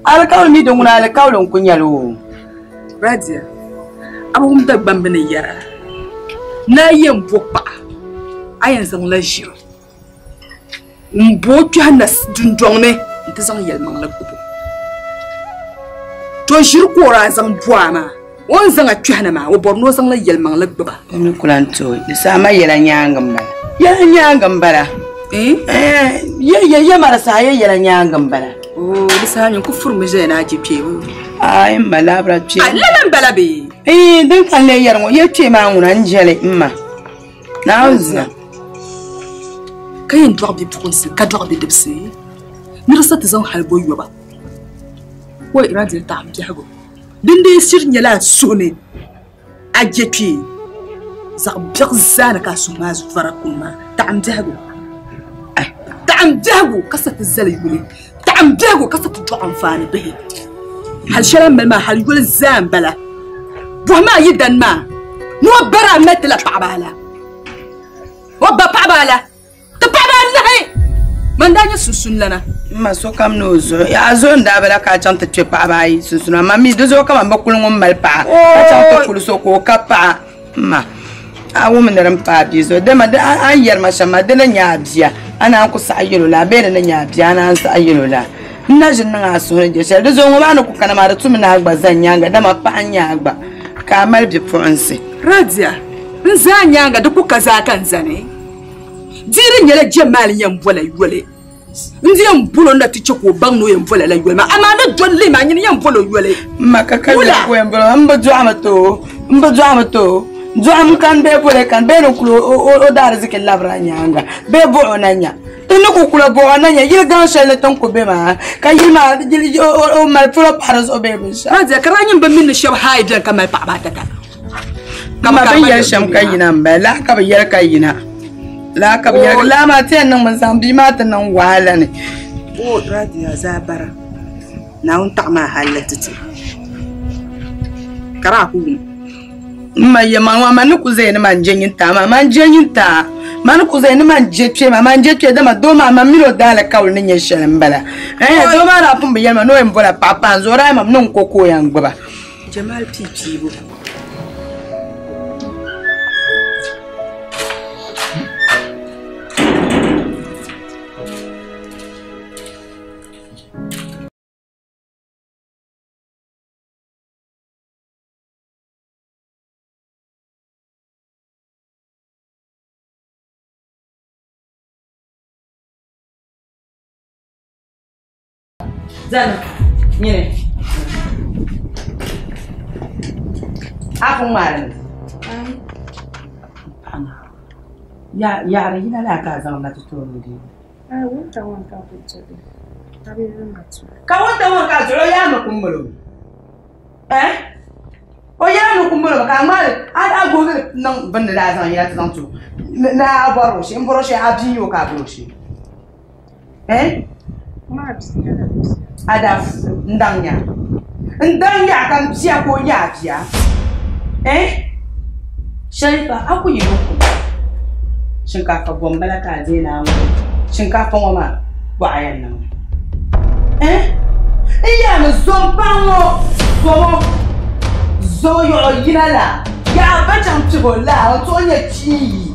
al kawlin mi don al kawlin kunyalo radia abum da bambane yara na yin bokpa ayan zan la jiro mbo tuhana dundongme ta zan yelman la kubu to shirko ra zan buama won zan a tuhana ma wo borno zan la yelman la kuba mi kulanto isa ma yela nyangam bala ya marasa yela nyangam bala bisa nyin ku furmu je na jipe ay malabra che lalan bala be din kan le yarmo yace ma ngunan jele imma na uzna kayin dog bi pukunsi ka dog bi dibsi mirsa ta zan halbo yoba wo iradi ta amji hago dinde sirnya la sone ajepi za biqzana ka sumaz farakuma ta'am jahago ta'am jahago qasat az-zali yuli ta'am jahago qasat du'an fani bihi hal sharam ma hal yul zambala وما يدن ما نوبرا مثل بعبالا وبا بعبالا تبعبالا هي من داني سوسن لنا ما سو كم نوزو يا زون دابلا كاچان تچي بعباي سوسن ما مي دوزو كما بكلون مالبا كاچان تكل سوكو كبا ما awo من رم بابيزو دما اير ما شما دنا نيابيا انا انكو سايلو لا بين نيابيا انا سايلو لا najin nan asune je she do zo ma na ku kana ma da tumi na agba zanyanga da ma pa anyagba ka mal bi fonse radia nzanyanga da ku kaza kan zane jirin yele jemal nyam bola yole ndi yam bulo na tiche ko bang no yam bola la yole ma amana dolle ma nyin yam bolo yole makaka ko yam bolo amba jo amato jo am kan be bole kan be no kulo o dar zike labra nyanga be bo onanya tinu kula bo onanya yil gan shele ton ko be ma kayima o mal pro paras o be bisha radia karanyin ba min shab haidan kamal pa ba ta kama ban yar sham kayina ba la ka ba yar kayina la ka ba yar la ma tan nan man san bi ma tan nan wahala ne o radia zabara na un ta ma halatati kara ku ma yama wa man ku zai ni man jenyin ta ma man jenyin ta man ku zai ni man jepe ma man jepe da ma do ma milo dala kawul ni yeshen bala do ma na pun biyan ma no en bola papa zora ma non koko yan gba jamal pipi bo Zana, nyine. Aku marin. Ya rina la ka zama na tuto ndi. Wonta wanka kuchede. Tabi matu. Ka wonta wanka jolo ya no kumbulo. O ya no kumbulo ka mal a go nan banda da zan ya tantu. Na baro shi, mboro shi abiyo ka baro shi. Ada ndangnya kan sia ko ya dia Sharifa aku yi muku shinkafa gombala ka je na mu shinkafa ma bayan nan iya mu zompango zo yo yinala ya bachan tibola o to nya chi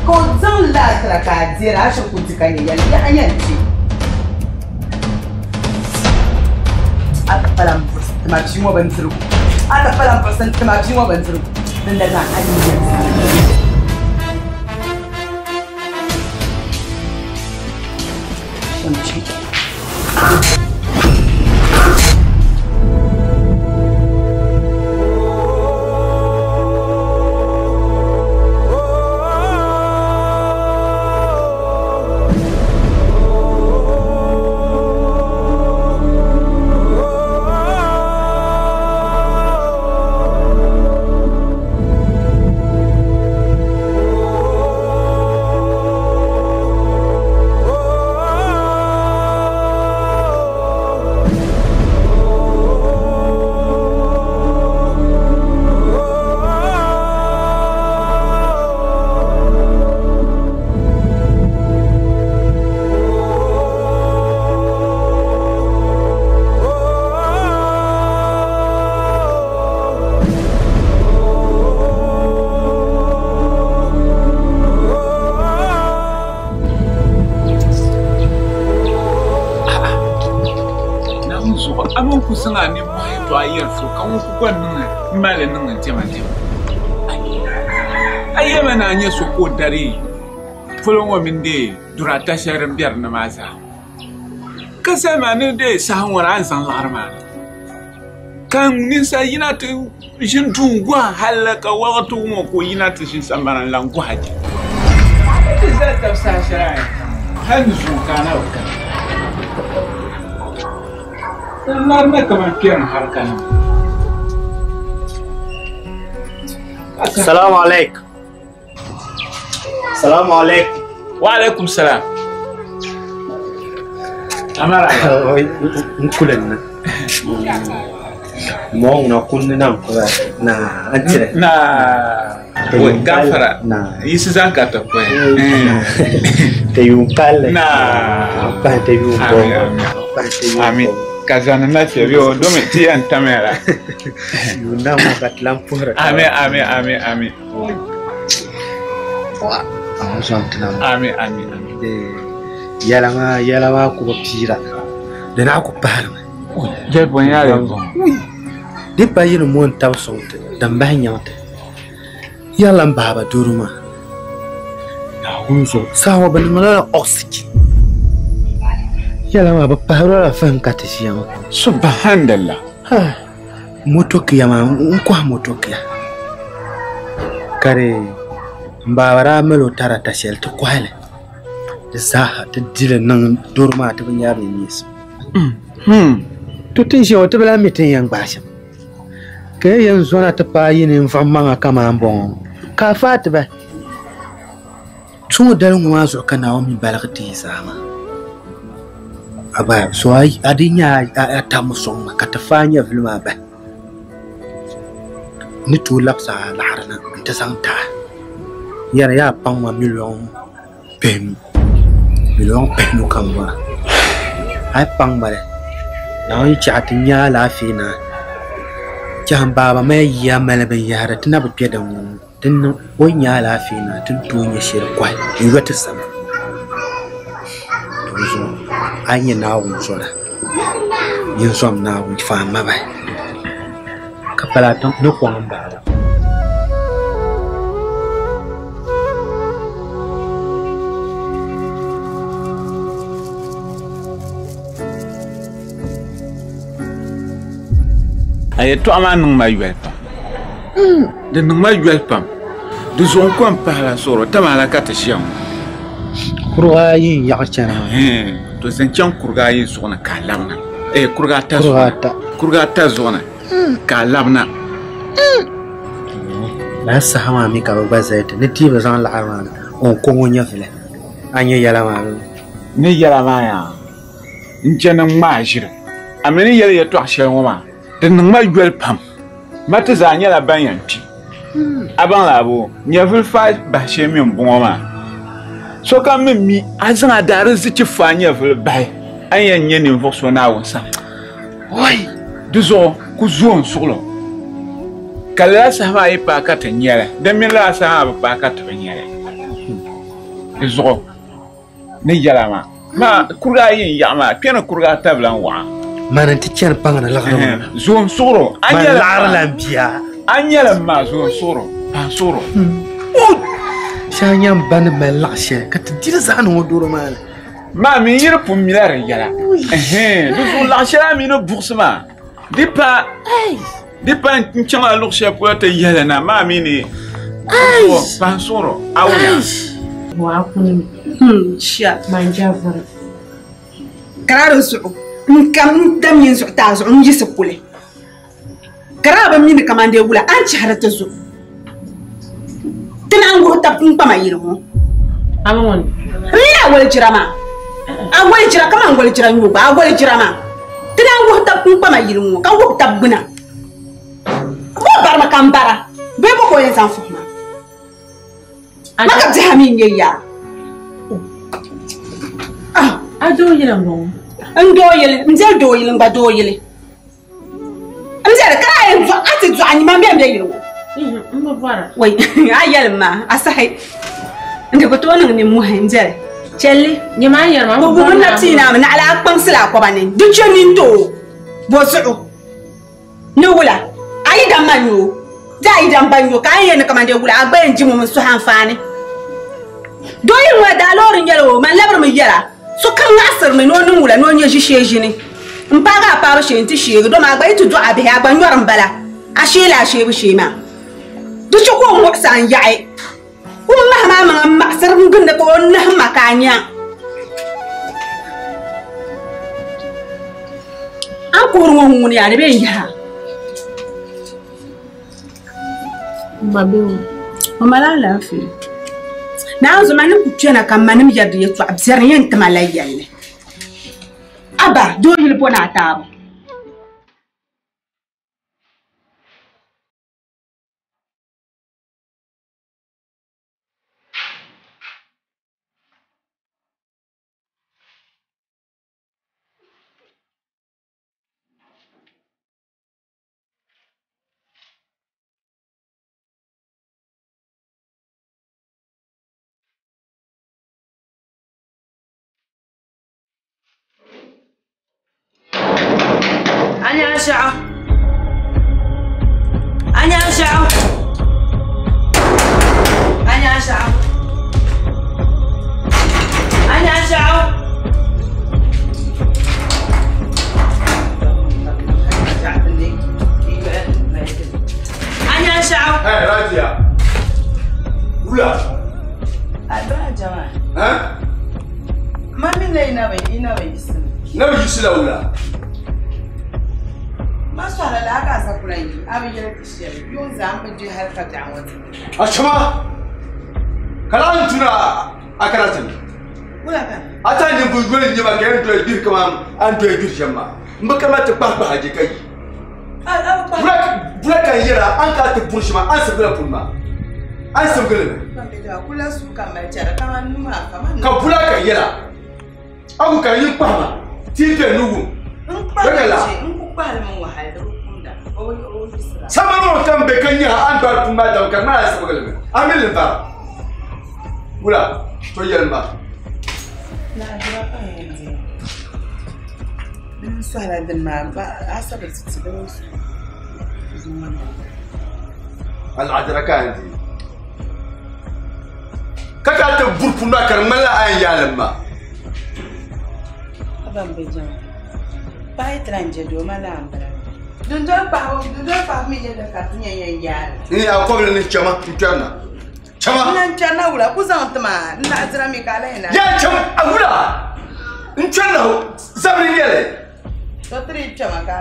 ko zan la tra ka je ra shi ku tikanye ya yanci Atapalam tematimu banturuku. Atapalam persen tematimu banturuku. Dan datang aja. Sanga ni mo to ayer so kan ku gwan nan male nan tema ayema na anya so ko dare fulon wa min de durata sharan biyar na maza kasa ma ne de sahan wara an san harma kan ni sa yina to shin tungwa halaka waqtu mo ko yina to shin sambaran lan ku haji za ta sa sharai hanzu kana wakana Lar me kaman kiran harkan السلام عليكم. السلام عليكم. وعليكم السلام. أمر كلنا ما نقول نعم نا أنت نا وغافرة يسزان كاتوكو تيوم كله نا بان تيوم آمين كازانا نافيو دومي تي أنتاميرا يونا ما كتلام فورا آمين آمين آمين آمين آمين آمين yala ma ko pira de na ko parma je bon yale de pa yino mon taw sonte dan ba nyante yala mbaba duruma na hunzo sawa ban ngala oxygen yala ma ba pahura fan katisiya subhanallah ha motoki ya ma ko motoki kare mbawara melo tarata sel to kwale Zaha ta dila nan dorma ta ban yaro ne su to tin shi wata bala mitin yan bashin kai yanzu na ta fayi ne famman kama bon ka fata ba tun da ran wa zo kana wa mi balagti sama aba so ai adinya ta muson ka ta fanya filma ba ni to lapsa laharna ta santa yara ya panwa million pem Bilong penu kamba. Ai pang bare. Na yi chati nya la fi na. Jam baba me ya mele be yara tina bu peda mu. Tin wo nya la fi na tin to nya shir kwai. Yi wata sama. Tozo anya na wu zola. Yin som na wu fa ma ba. Kapala ton no kwamba. Aye to ama nung ma yuel pam de nung ma yuel pam de zon ko par la soro tamala kata shiam kurga yin ya chana to zan chan kurga yin zona ka lamna kurga ta zona ka lamna la sahama mi ka ba zaita ne ti ba zan la arwana on ko ngonya fele anya yala ma ne yala ma ya njana ma jira amene yala ya to ashel ngoma de nung ma yuel pam mata za nyala banyanti aban labo nyavul fa ba shemi mboma so kan mi azan adare zichi fa nyavul bai anya nyeni mvoso na wonsa oi duzo ku zuon solo kala sa ha ipa ka tanyere de mi la sa ha ba ka tanyere duzo ne yala ma kurga yin yama pena kurga tablan wa mana tichar pangana la garo zon soro anya la biya anya ma zon soro pa soro shanyam ban mela she kat dir zan wodoro mal ma mi yir pum milar yala du zo la shara mi no boursema dipa nchama lo she ko ta yala na ma mi ni pa soro awuna wa kun sha manja var kararo su kam dam yin su ta zo nji su kule karaba mi ni kamande wula an ci harata zo tana ngo ta pun pa mai mo amon mina wal jirama awal jira kama ngol jira nyuba awal jirama tana ngo ta pun pa mai mo kan wo ta buna ko bar ma kan bara be mo ko yin san fuma maka jami ngeya ado yela mo ndoyele nzel doyele ngba doyele nzel kara en fa ati zo anyi mambe mbe yiro mbo bara wai ayel ma asahi nde ko to nan ni mu henjere chelli nyama yar ma bo bo na tina na ala kpang sila ko banen du choni ndo bo su no wula ayi dan manyo da ayi dan banyo ka ayi ne kamande wula agba enji mu su hanfani doyin wa da lorin yelo man labar mu yara so kan asir me no wula no nye shisheji ni mpaga paro shenti shiri do ma gba itu do abe ha gba nyoran bala ashela shebi shema du choko mo san yae umma ma sir ngun ko na makanya an ko ruwan hun ya be ya Babu. Mama la lafi. Na zo mani ku twena kan manim yadda ya to abzar yin tamalayya ne. Aba do yil bona tabo. أنا أشعر أنا أشعر أنا أشعر أنا أشعر أنا أشعر هاي راجع ولا Abra jama. ها Ma min la ina bai isin. نبي يسلا ولا Ma so ala la ka sa kurai. Abi yara kishiyar. Yau za mu je harkar da'awati. أشما كلام تنا أكلتني Wala kan. أتاني بقول إني ما كان تو يدير كمان أنت يدير جماعة ما كمان تبقى بحاجة كي بلاك يرى أنت تبورش ما أنت بلا بولما أنت بقول Kula su kan mai cara kaman numa kaman. كبلاك يرى أبو كان يبقى تيجي نوو سامرو تام بكنيا أنت بولما ده كمان أنت بقول أمين لبا ولا تويل ما Suara demam, asal bersih العذراء عندي كاكا تبور فما كرملا أين يعلم Abang bejam. Pai tranjedo malam. Dundar pa mi ya da katnya yan. Ni aku ni cama interna. Cama. Nan cana ula kuzang tama. Na azra mi kala ina. Ya cama ula. Interna zabri yele. Totri cama ka.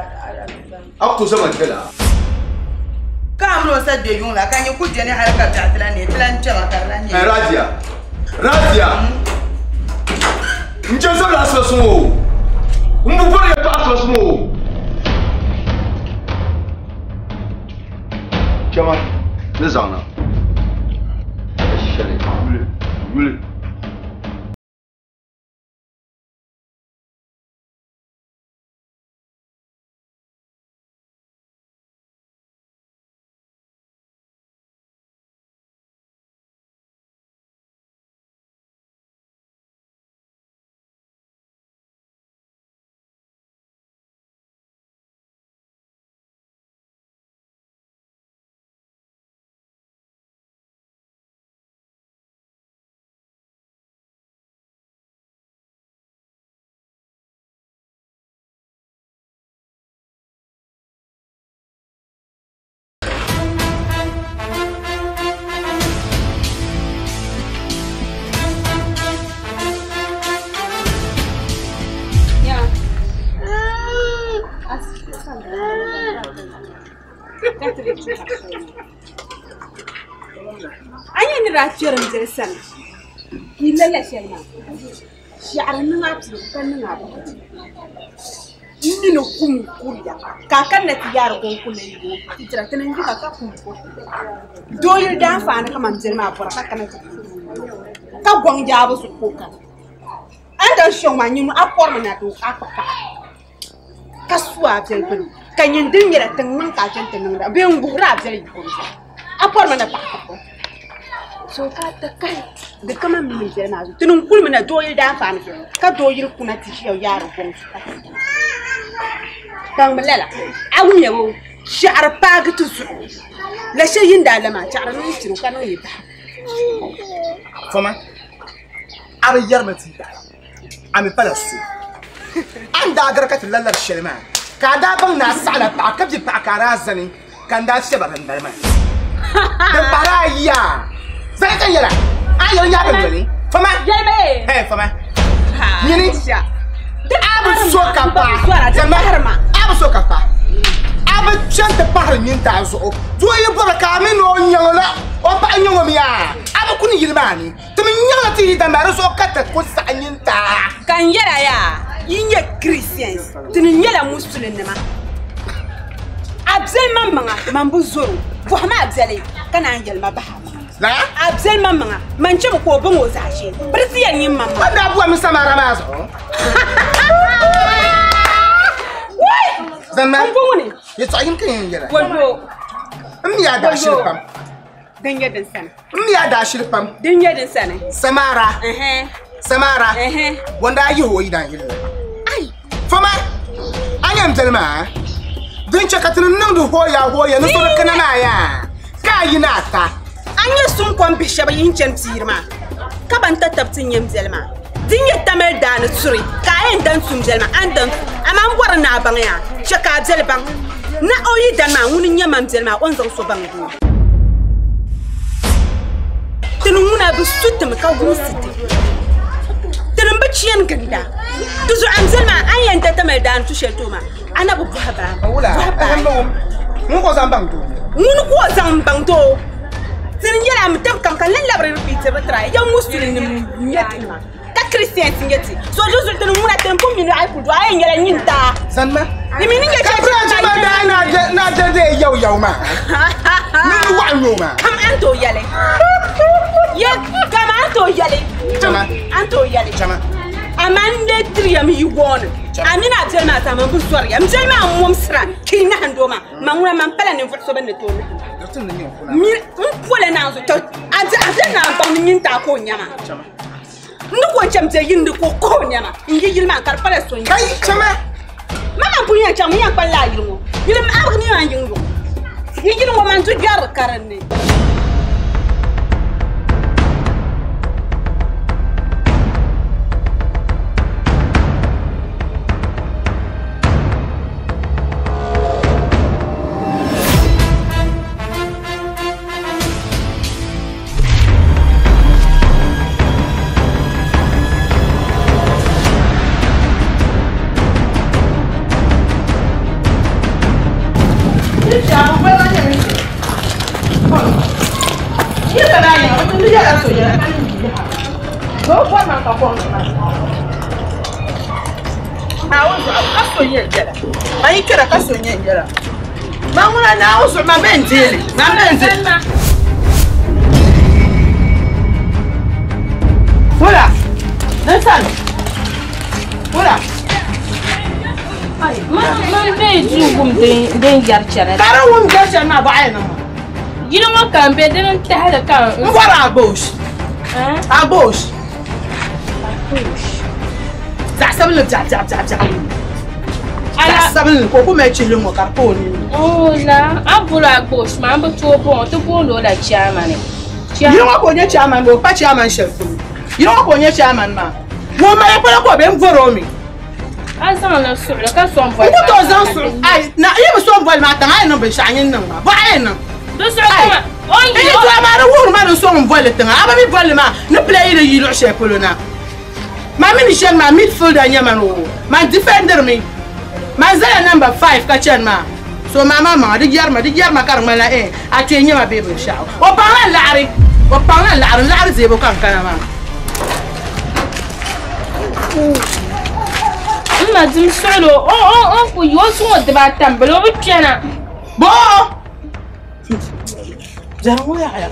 Aku zaman kala. Kamro sa de yun la kan ku jeni harkar ta tilani tilan cama karani. Razia. Nje zabla asasumo. Mbukuri ya to asasumo. Cama. Nizana. Şöyle. Gülü. أنا نراتشر مدرسنا لا شيء شعرنا نابسلو كنا نابو إني نقوم كليا كأكن نتيار قوم كليا ترى تنجي كأكون دويل دان فانا كمان زلمة برا كأكن كأقوم جابو سكوكا أنت شو ما نيمو أقوى من هذا أقوى كسوة بجلبن كان يندين يرى تنين كأجن تنين بيوم بورا بجلبن أقوى من هذا so ka ta kai da kaman min jira na tunun kulmi na doyil da amfani ka doyil kuna tishi yaro gon kan malala awun yawo sha'ar pagatu su la shayin da lama sha'ar nan tiro kana yi ta fama ar yarmati ami palasu anda agarkat lallar shirma ka da ban na sala pa ka ji pa karazani kan da shabaran dalma dan baraya sai kan yara ayar ya bengani fama yabe hey fama yini sha abu so kapa jama harma abu so kapa abu Aba chante par nyin ta zo. Do ye bora ka mi no nyala. O ba nyongo mi ya. Aba kuni yilmani. To mi nyala ti da mara so kata ko sa nyin ta. Kan yara ya. Yinye Christians. Tini nyala musulin ma. Abzel mamanga mambu zoro. Wahma abzeli kana angel mabahama. La abzel mamanga manche ko bongo zaje. Brisi ya nyim mamma. Ada bua mi samara mazo. Wai! Zanma. Mbongoni. Ye tsayin kan yara. Wajo. Mi ya da shirpam. Dinye din sana. Mi ya da shirpam. Dinye din sana. Samara. Samara. Wanda yi hoyi da yilla. Ai. Fama. Anyam telma. Din chakatin nan du hoya no so kana na ya. Ka yi na ta. Anya sun kon bisha ba yin chamtirma. Ka ban tatabtin yam zelma. Dinye tamel dan suri. Ka en dan sum zelma andan. Ama ngwara na ban ya. Chaka zel ban. Na oyi dan ma wuni nyamam zelma on zon so ban du. Tinu muna bu sutum ka gusiti. Tinu bachiyan ganda. Tuzu am zelma ayan tatamel dan tu sheltuma. Ana bu buhaba. Wala. Mun ko zambang to. Mun ko zambang to. Tin yala am tam kam kan labre repeater tra. Ya muslim ni yatima. Ka Christian tingeti. So jozo tin mun atem ko min ay ku do ay ngala nyinta. Zanma. Ni min nge ka branch ma da na de yaw ma. Ni wa no ma. Kam anto yale. Ye kam anto yale. Chama. Anto yale. Chama. Amande triam yi won. Amina telma ta man bu sori. Am telma mom sra. Kina handoma. Mangura man pala ni fotso ben to. Mi pole na zo to. Ade na ban ni ta ko nyama. Chama. Ndu ko chamte yindi ko nyama. Ngi yilma kar pala so nyama. Kai chama. Mama punya chama yan pala yilmo. Yilma abni yan yingo. Yilmo man tu jar karanne. Aí que era que sonhei era. Vamos lá não, sou uma benzile, uma benzile. Olha, dançando. Olha. Ai, mas bem como tem garchara. Cara, garchara na baia não. You know what can be didn't tell the car. What a bush? A bush. That's something Ala sabin ko kuma ci limo kartoni. Oh la, abula bush man but to bon la chairman. You know ko nya chairman bo pa chairman chef. You know ko nya chairman ma. Mo ma ya ko be mvoro mi. Azan la sur le ka son voile. Ko to zan sur. Ai, na ye so voile ma tan ai no be shanyin nan ma. Ba ai nan. Do sur kuma. On yi to ma ro wur ma so voile tan. Aba mi voile ma. No play ile yi lo chef na. Ma mi ni chef ma midfielder nya man o. Ma defender mi. Manzala number 5 kachan ma. So mama di jarma karmala a tuenya ma bebe shao. O panga lari zebo kan kana ma. Ma dim solo. Oh ko yo so de ba tambelo bi piana. Bo. Jarmo ya.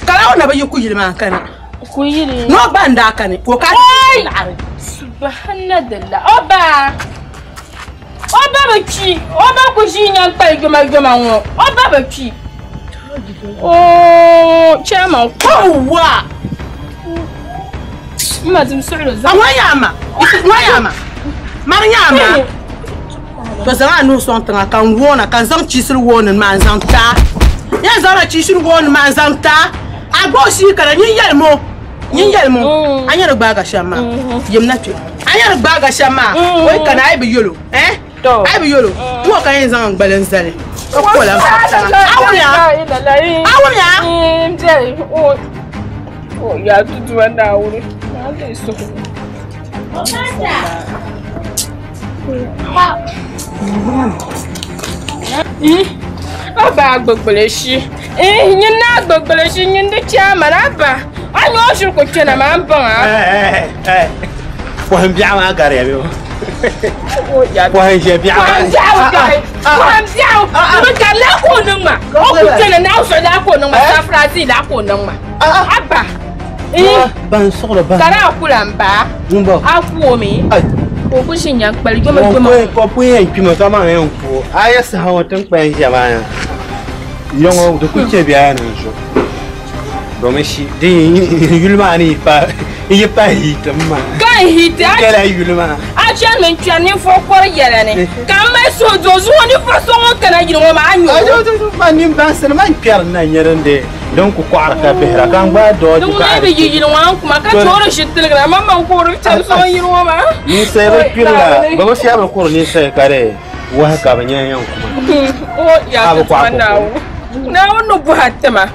Kala ona ba yuku yilma kana. Ku yili. No banda kana ko ka lari. Subhanallah. Oba. Oba baki, oba kujinya pa goma won. Oba baki. Oh, chama ko wa. Ma dim sulu za. Wayama. Mariama. To zanga no son tanga kan wona kan zang chisul wonen man zang ta. Ya zara chisul wonen man zang ta. Agbo shi kala nyin yelmo. Anya gbaga shama. Yemna tu. Anya gbaga shama. Oy kana ai bi yolo. Ai bi yolo. Mo kan yin zang gbalen zale. Ko la. Awunya. Mje. Oh ya tutu wanda wuri. Na dai so. Aba gbogboleshi. Nyina gbogboleshi nyinde chama naba. Anyo shuru ko chena mamba. Pohon biya ma gare yo. Pohon je biya. Pohon biya. Mun ka la ko nan ma. O ku chena na so la ko nan ma safrati la ko nan ma. Aba. Ban solo ban. Kara kulamba. Numbo. Aku mi. O ku shinya kpali goma ko pu yen pimo to ma yen ko. Aya sa hawo tan kpan jama. Yongo de ku che biya nan so. Domin shi din yulma ne fa iya fa hitama kan hita kala yulma a chan men chani fo kwar yele ne kan mai so zozo ni fo so kana yirmo ma anyo ajo ma nim ban san man piar na nyerende don ku kwar ka behra kan ba do du ka be yirmo an kuma ka toro shi telegram man ko ro tan so yirmo ma ni sai ba pirla ba ba siya ba ko ni sai kare wa ka ba nyan kuma o ya ta nawo ناونو بوهاتما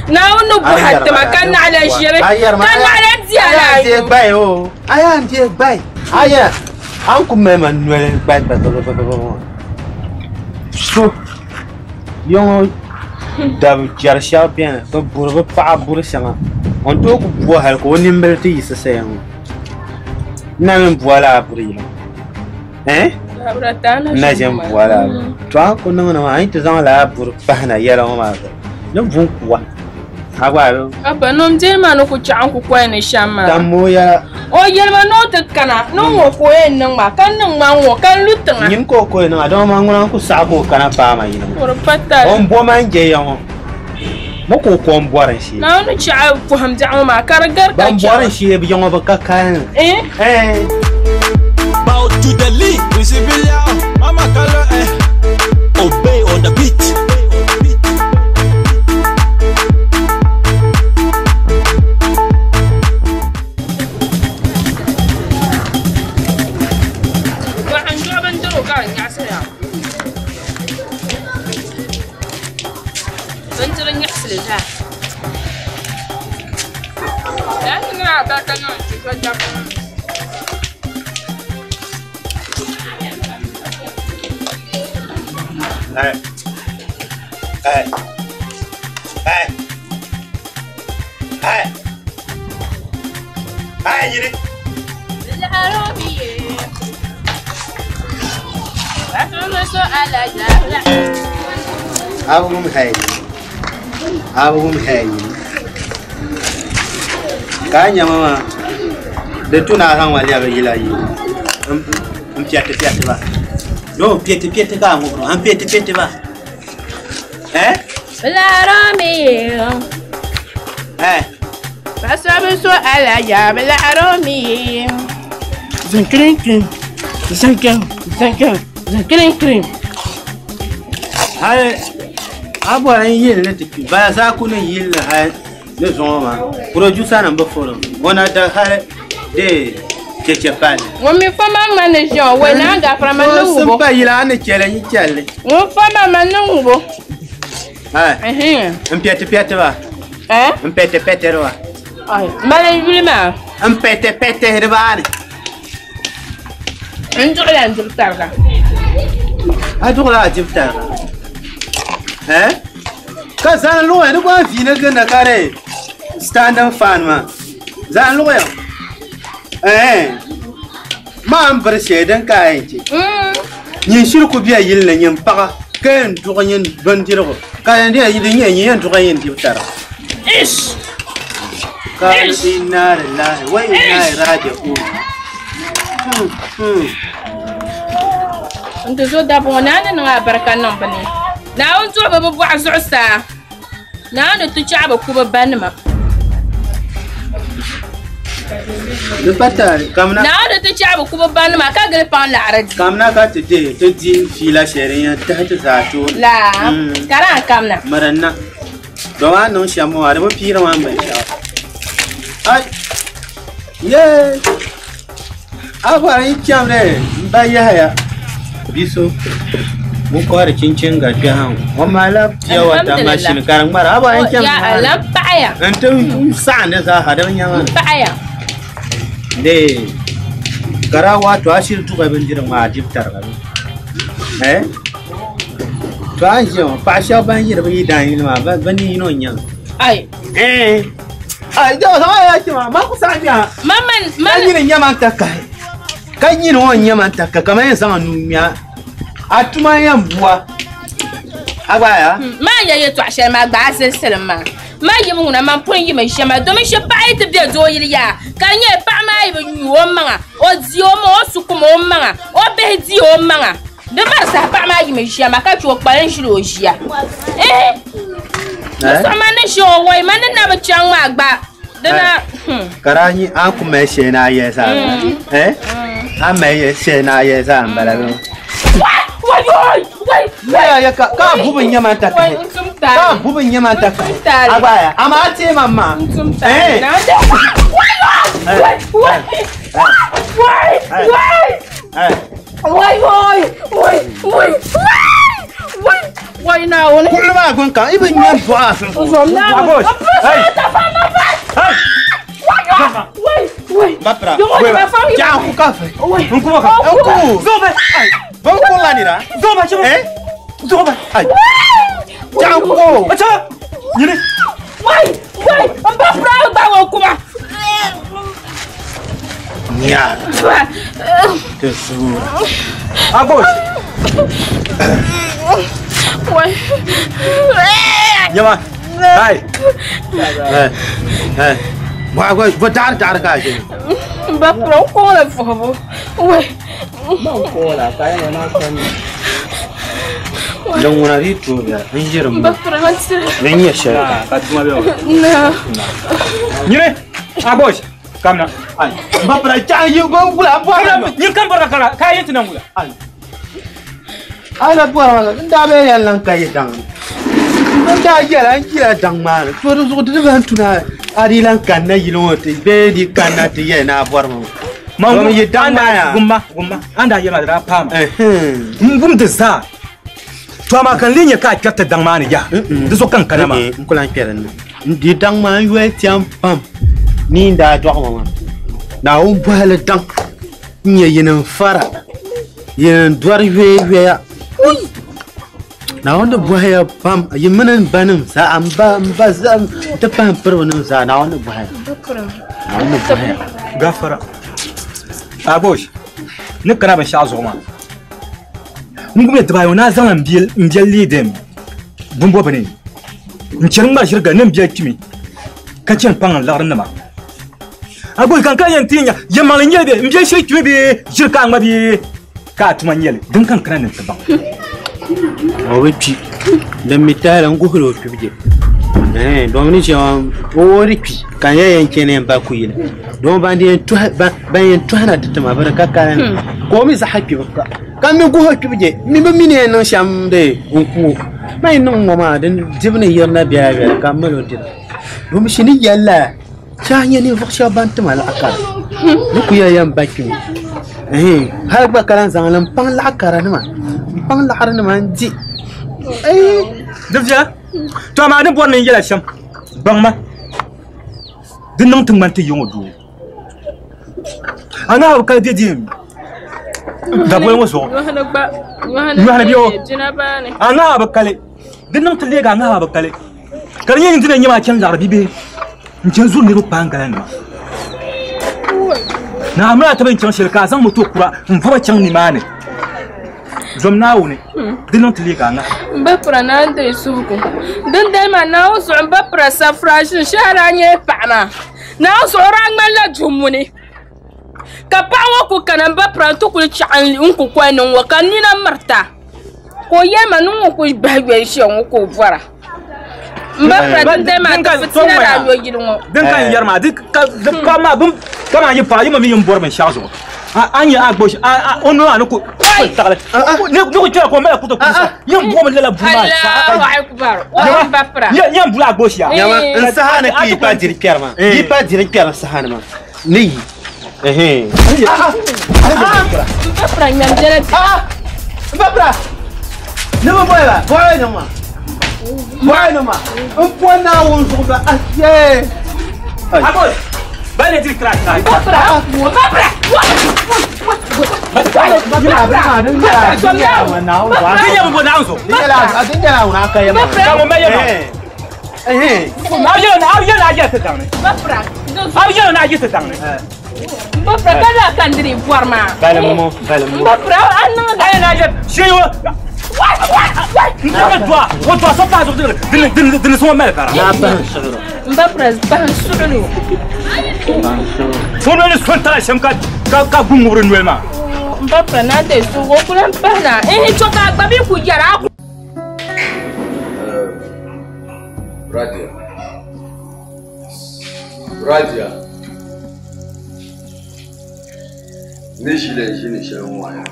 ناونو بوهاتما كان على جيري كان على ديالا دي باي او ايا دي باي ايا انكم مانويل باي باي شو يوم داب جارشا بيان بورو با بورو سما on to ku bo hal ko nimberti yisasayan namen boala burila na jem boala to ko nan na ai to zama la bur bahna yara ma ga nan bun kuwa agwa aba no mje ma no ku chan ku ko ne shamma damo ya o yelma no te kana no wo ko en nan ma kan nan ma wo kan lutanga yin ko ko na do ma ngona ku sa ko kana pa ma yin ko patta on bo man je ya mo ko ko on boran shi na no cha ku hamja ma kar gar ka ban boran shi bi yon ba ka kan bow to the lead Visibilia mama kala obey on the beat Abum hay kanya mama de tuna ran wali aba yila yi piate ba no piate ka ngoro am piate ba la romi pasabe so ala ya la romi zinkrin hay abora yin le tiki ba za ku ne yin la hay le zoma producer nan ba foro wona da hay de cheche pale womi fama manager we na ga frama nungo so ba yila ne chele ni chele wo fama manungo Mpiate ba mpete ba ay mala yulma mpete rebane enjola njurtarga adula jibtarga ka zan lo ne ko fina ganda kare stand up fan ma zan lo yo ma am bar shedan kayan ki yin shirku biya yilla yin paga kan to yin bandiro kayan dia yin yin to yin jibtar ish ka inna lillahi wa inna ilaihi raji'un انت زود ابونا انا بركه نمبني لا انتو بابو عزعسا لا انتو شعب كوبا بنما دبتا كامنا لا انتو شعب كوبا بنما كاغل بان لا عرج كامنا كاتدي تدي فيلا شيرين تحت ذاتو لا كرا كامنا مرنا دوان نو شامو اربو بيرا وان بيشا اي يي ابو اي كامره بايا biso mu kwara cincin ga jahan amma lafiya wata mashin karan mara aba yankin ya alabaya anta sa'an da za hadan yawa baya ne kara wato ashir tuka bin jiran ma jiftar ga Banjo, Pasha Banjo, we dine in my Benny Union. Aye, I don't know. Mamma Sanya, Mamma, Yamantaka. Can you know Yamantaka? Come in, son, Mia. At my bois. Abaya, Maya, you trash my bass and cinema. My young man, point you may share my domestic bite of the door. Can you buy my woman or Ziomo, Sukumo Manga, or Bezio Manga? The master buy my you may share my catch walk by Angelosia. Eh? Someone show why man never chang my back. Karani, Uncle Meshana, yes, eh? I may say, yes, I'm better. Why, come moving Yamantaka. Come moving Yamantaka. I'm at him, Mamma. Why now? Even your boss. Wait, Bapra. Ciao, caffè. Vamos com lá, Nira. Zoba, chama. Zoba. Ai. Tchau. Tchau. Nira. Vai. Vamos pra dar o cuma. Nia. Tesouro. Agora. Vai. Yama. Vai. Vou dar cá, gente. Bapra, o cola, por favor. Ué. Não cola, tá aí na cama. Não vou ir tudo, já. Vem girar. Vem aí, chefe. Tá de uma vez. Não. Nire, agora. Calma. Ai. Bapra, já eu vou pular. Nire, calma para cá. Cai entre não mula. Ai. Ai, lá fora, não dá bem ela não cai dang. Não dá ela dang mal. Tudo tudo levanto na. Arilan kanna yiloti bedi kanna tiye na bormo mangum yidanda gumma anda yema dra pama ngum de sa to ma kan linya ka kyatta dang mani ya de so kan kana ma nkulan keren ndi dang ma ywe tiam pam ni nda do ma na um bala dang nye yin fara yin dwar ywe ya na wanda buhaya pam yimanan banum sa amba zam ta pam perwanu sa na wanda buhaya gafara abosh ni kana ban sha zoma ngum ya tabayo na zaman bil lidem bumbo bane nchirin ma shirga nan biya kimi kacin pan larin ma aboy kan kan yantinya yamalin yebe mbiya shirki be shirka ma bi ka tumanyel dun kan kana nan taban Owepi, le métal en gros le public. Donc nous sommes au repi. Quand il y a un qui n'est pas couillé. Donc ben toi na de ma baraka quand comme ça happy baka. Quand nous go happy bien. Mais mine non chambre on coup. Mais non maman de jibne yonna bien quand me le dire. Donc chini yalla. Chanya ni voxia bantama la akara. Nous ya yam baki. Har ba kalan zangalan pan la akara ma. Pan la harna man ji. Devja, toi ma ne bonne yela cham. Bangma. De non tung man te yongo. Ana ka de dim. Da boy mo so. Yohana bio. Ana ba kale. De non te lega ana ba kale. Kar yin dina nyama kan zarabi be. Nchen zu ne ro pangala ma. Na amra ta ban chan shirka zan mutu kura. Mfa chan ni mane. Zomna woni dinon tliga na bapra na de suku din de ma na so bapra safrash shara nye pana na so rang la jumuni ka pawo ku kana bapra to ku chan unku kwanin wa kanina marta ko yema nu ku bagwe shi on ku vara bapra din de ma ka fitina ra yo gidon din kan yarma dik ka ma bum kama yi fa yi ma mi yum borben shazo anya agbosh ono anuko takale ne tira ko mela kuto kusa yam bo mela buma Allahu akbar wa bapra yam bula agbosh ya yama sahana ki pa diri pierma ki pa diri pierma sahana ma ni bapra nyam jere bapra ne mo boya boy no ma un pona un suga aye agbosh bale diri krak bapra Radia. Nishile jini shelwaya.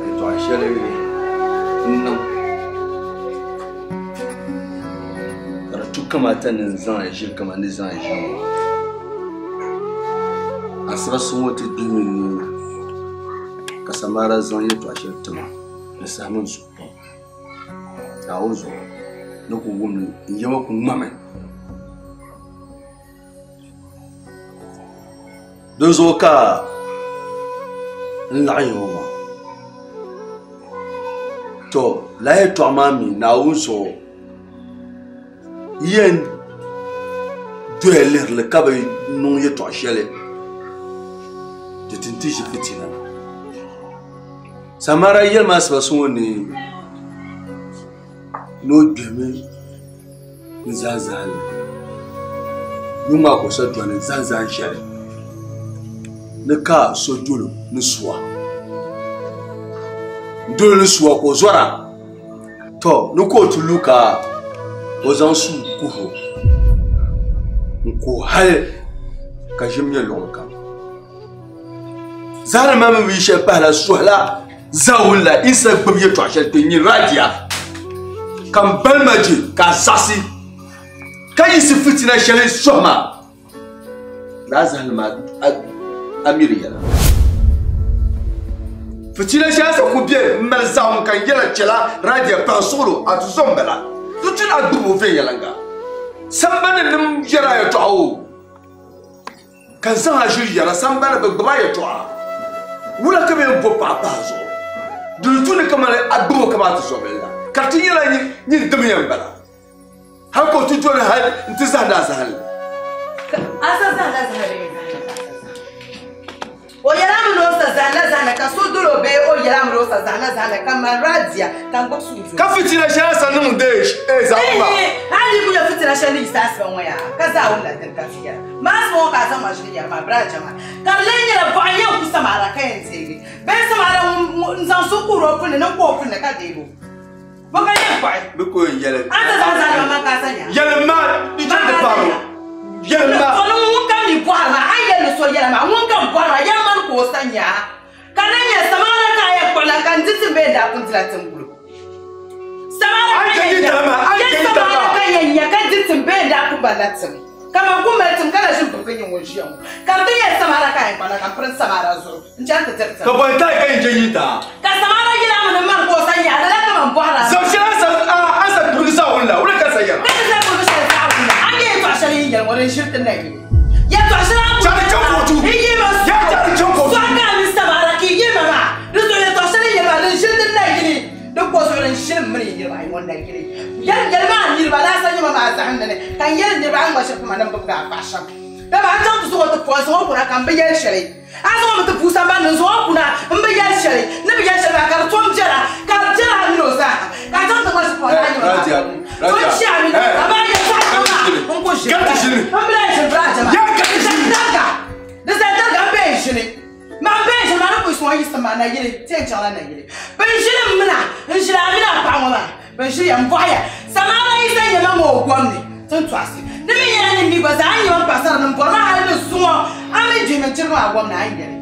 Ito ashele no. Para tu kamata nzan ejil kama nzan ejil. Asra sumo te dimi kasamara zan yeto ashele tama. Nesamun su. Auzo. Noko wumni nyewa ku mame. Dozo ka nlayo to lae to amami na uzo yen dueler le kabe non ye to achele de tinti fitina samara yel masba soni no dweme nzazale numa ko so dwane nzazan shere ne ka so dolo ne soa dolo ne soa ko zora to no ko tuluka ozansu kuho nko hal ka jimye lonka zara mama wi she pala sohla zawula isa gbye to achel te ni radia kam balmaji ka sasi kayi si fitina shele sohma lazal ma Amiriya. Fitina shasa kubye melzam kan yela chela radia pansolo atu zombela. Tutuna dubu fe yalanga. Sambana nim yara ya to kan san ajiri yara sambana be baba ya to. Wula kabe bo papa zo. Dulutune kamale adubo kama atu zombela. Karti yela ni demiyan bala. Hako tutuna hal ntizanda zahal. Azazanda zahal. Oyalamu rosa zana kasuduro be oyalamu rosa zana kamaradia kangosuzu kafitina shasa numudesh ezamba hali kuya fitina shani isasi bamwaya kaza unda tenkafiya masmo kaza majliya mabraja ma karlenye la banya kusamara kenzi be samara nzansukuro kune nko kune kadebo bokanye kwai biko yele anda zana mama kasanya yele ma ijande paro yele ma kono munga ni bwana ayele so yele ma munga bwana yama ko sanya kananya samara kaya kola kanziti benda kuntila tembulu samara kaya nya kanziti benda kubalatsem kama kumetum kana shimpo kwenye ngojia kantiya samara kaya kola kampren samara zo njanta terta ka boy tay kay jeyita ka samara gila mun man ko sanya dala kama bwana zawshira asa durisa wala ka saya kana sa ko sa wala anye to ashali ya wala shirtin nagi ya to ashali chale chokotu ya chale chokotu saka mistabara ki yema duzo ya to ashali ya wala shirtin nagi do ko so ran shirin mun yi ba wannan nagi ya ma ni ba la sanya ma za hanne kan yel ni ba an washe kuma nan ba fasha da ba ta so to ko so ko kan ba ya shari aso mo to pusa ba no so ko na mba ya shari na bi ya shari ba ka to mjera ka jera ni no sa ka ta to ko so ko na ni ba to shari na ba ya sa ko na ko shi ka shi mba ya shari braja ma ya ka shi daga da sa daga be shi ma be shi ma na ko so yi sama na yele te chala na yele be shi mna shi la mi na pa mo ba be shi ya mbaya samara yi sa yema mo gwamni tun twasi dimi yana ni ba za yi wa pasar nan borma halin suwa ami jimi cirma gwamna an gare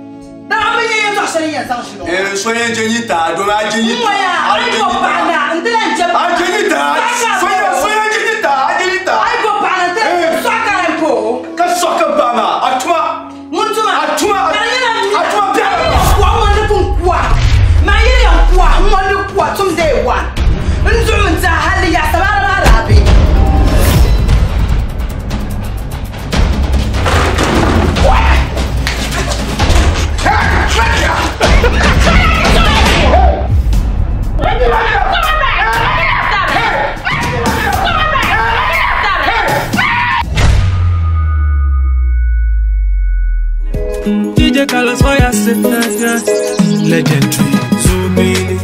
da amma yayin to shari yan san shi no so yan jinyi ta do na jinyi ta ai ko bana ndilan je a jinyi ta so yan jinyi ta ai ko bana te saka ko ka saka bana atuma muntuma atuma kwa wani kun kwa ma yiri kwa wani kwa tum day one nzum ta hali ya sabara rabi legendary. Zubili,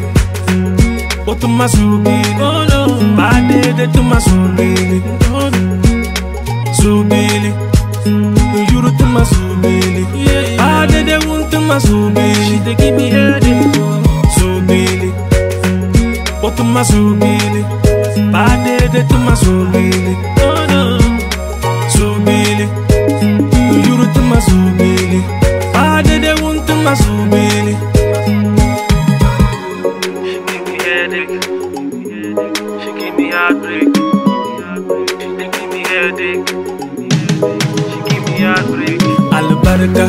Otuma Zubili, oh no, Bade to my Zubili, oh no, Zubili, Yuru to my Zubili, Bade they want to my Zubili, they give me headache, Zubili, Otuma Zubili, Bade to my Zubili, oh no, Zubili, Yuru to my Zubili, Bade they want to my Zubili. Heartbreak. She give me headache. She give me heartbreak. Albarka,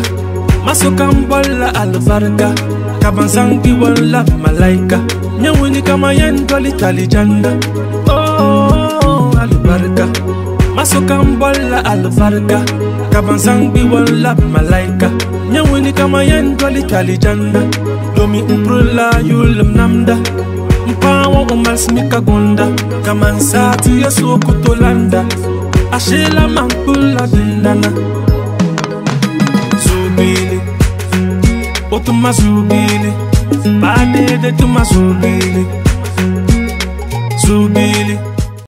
masukam bola albarka. Kabansang wala malaika. Nyawini kama yen doli tali janda. Oh, albarka, masukam bola albarka. Kabansang wala malaika. Nyawini kama yen doli tali janda. Domi umprula yulam namda. Mpawa umalsimika gonda Kamansati ya soko tolanda Ashela mankula dindana Zubili Otuma Zubili Bade de tuma Zubili Zubili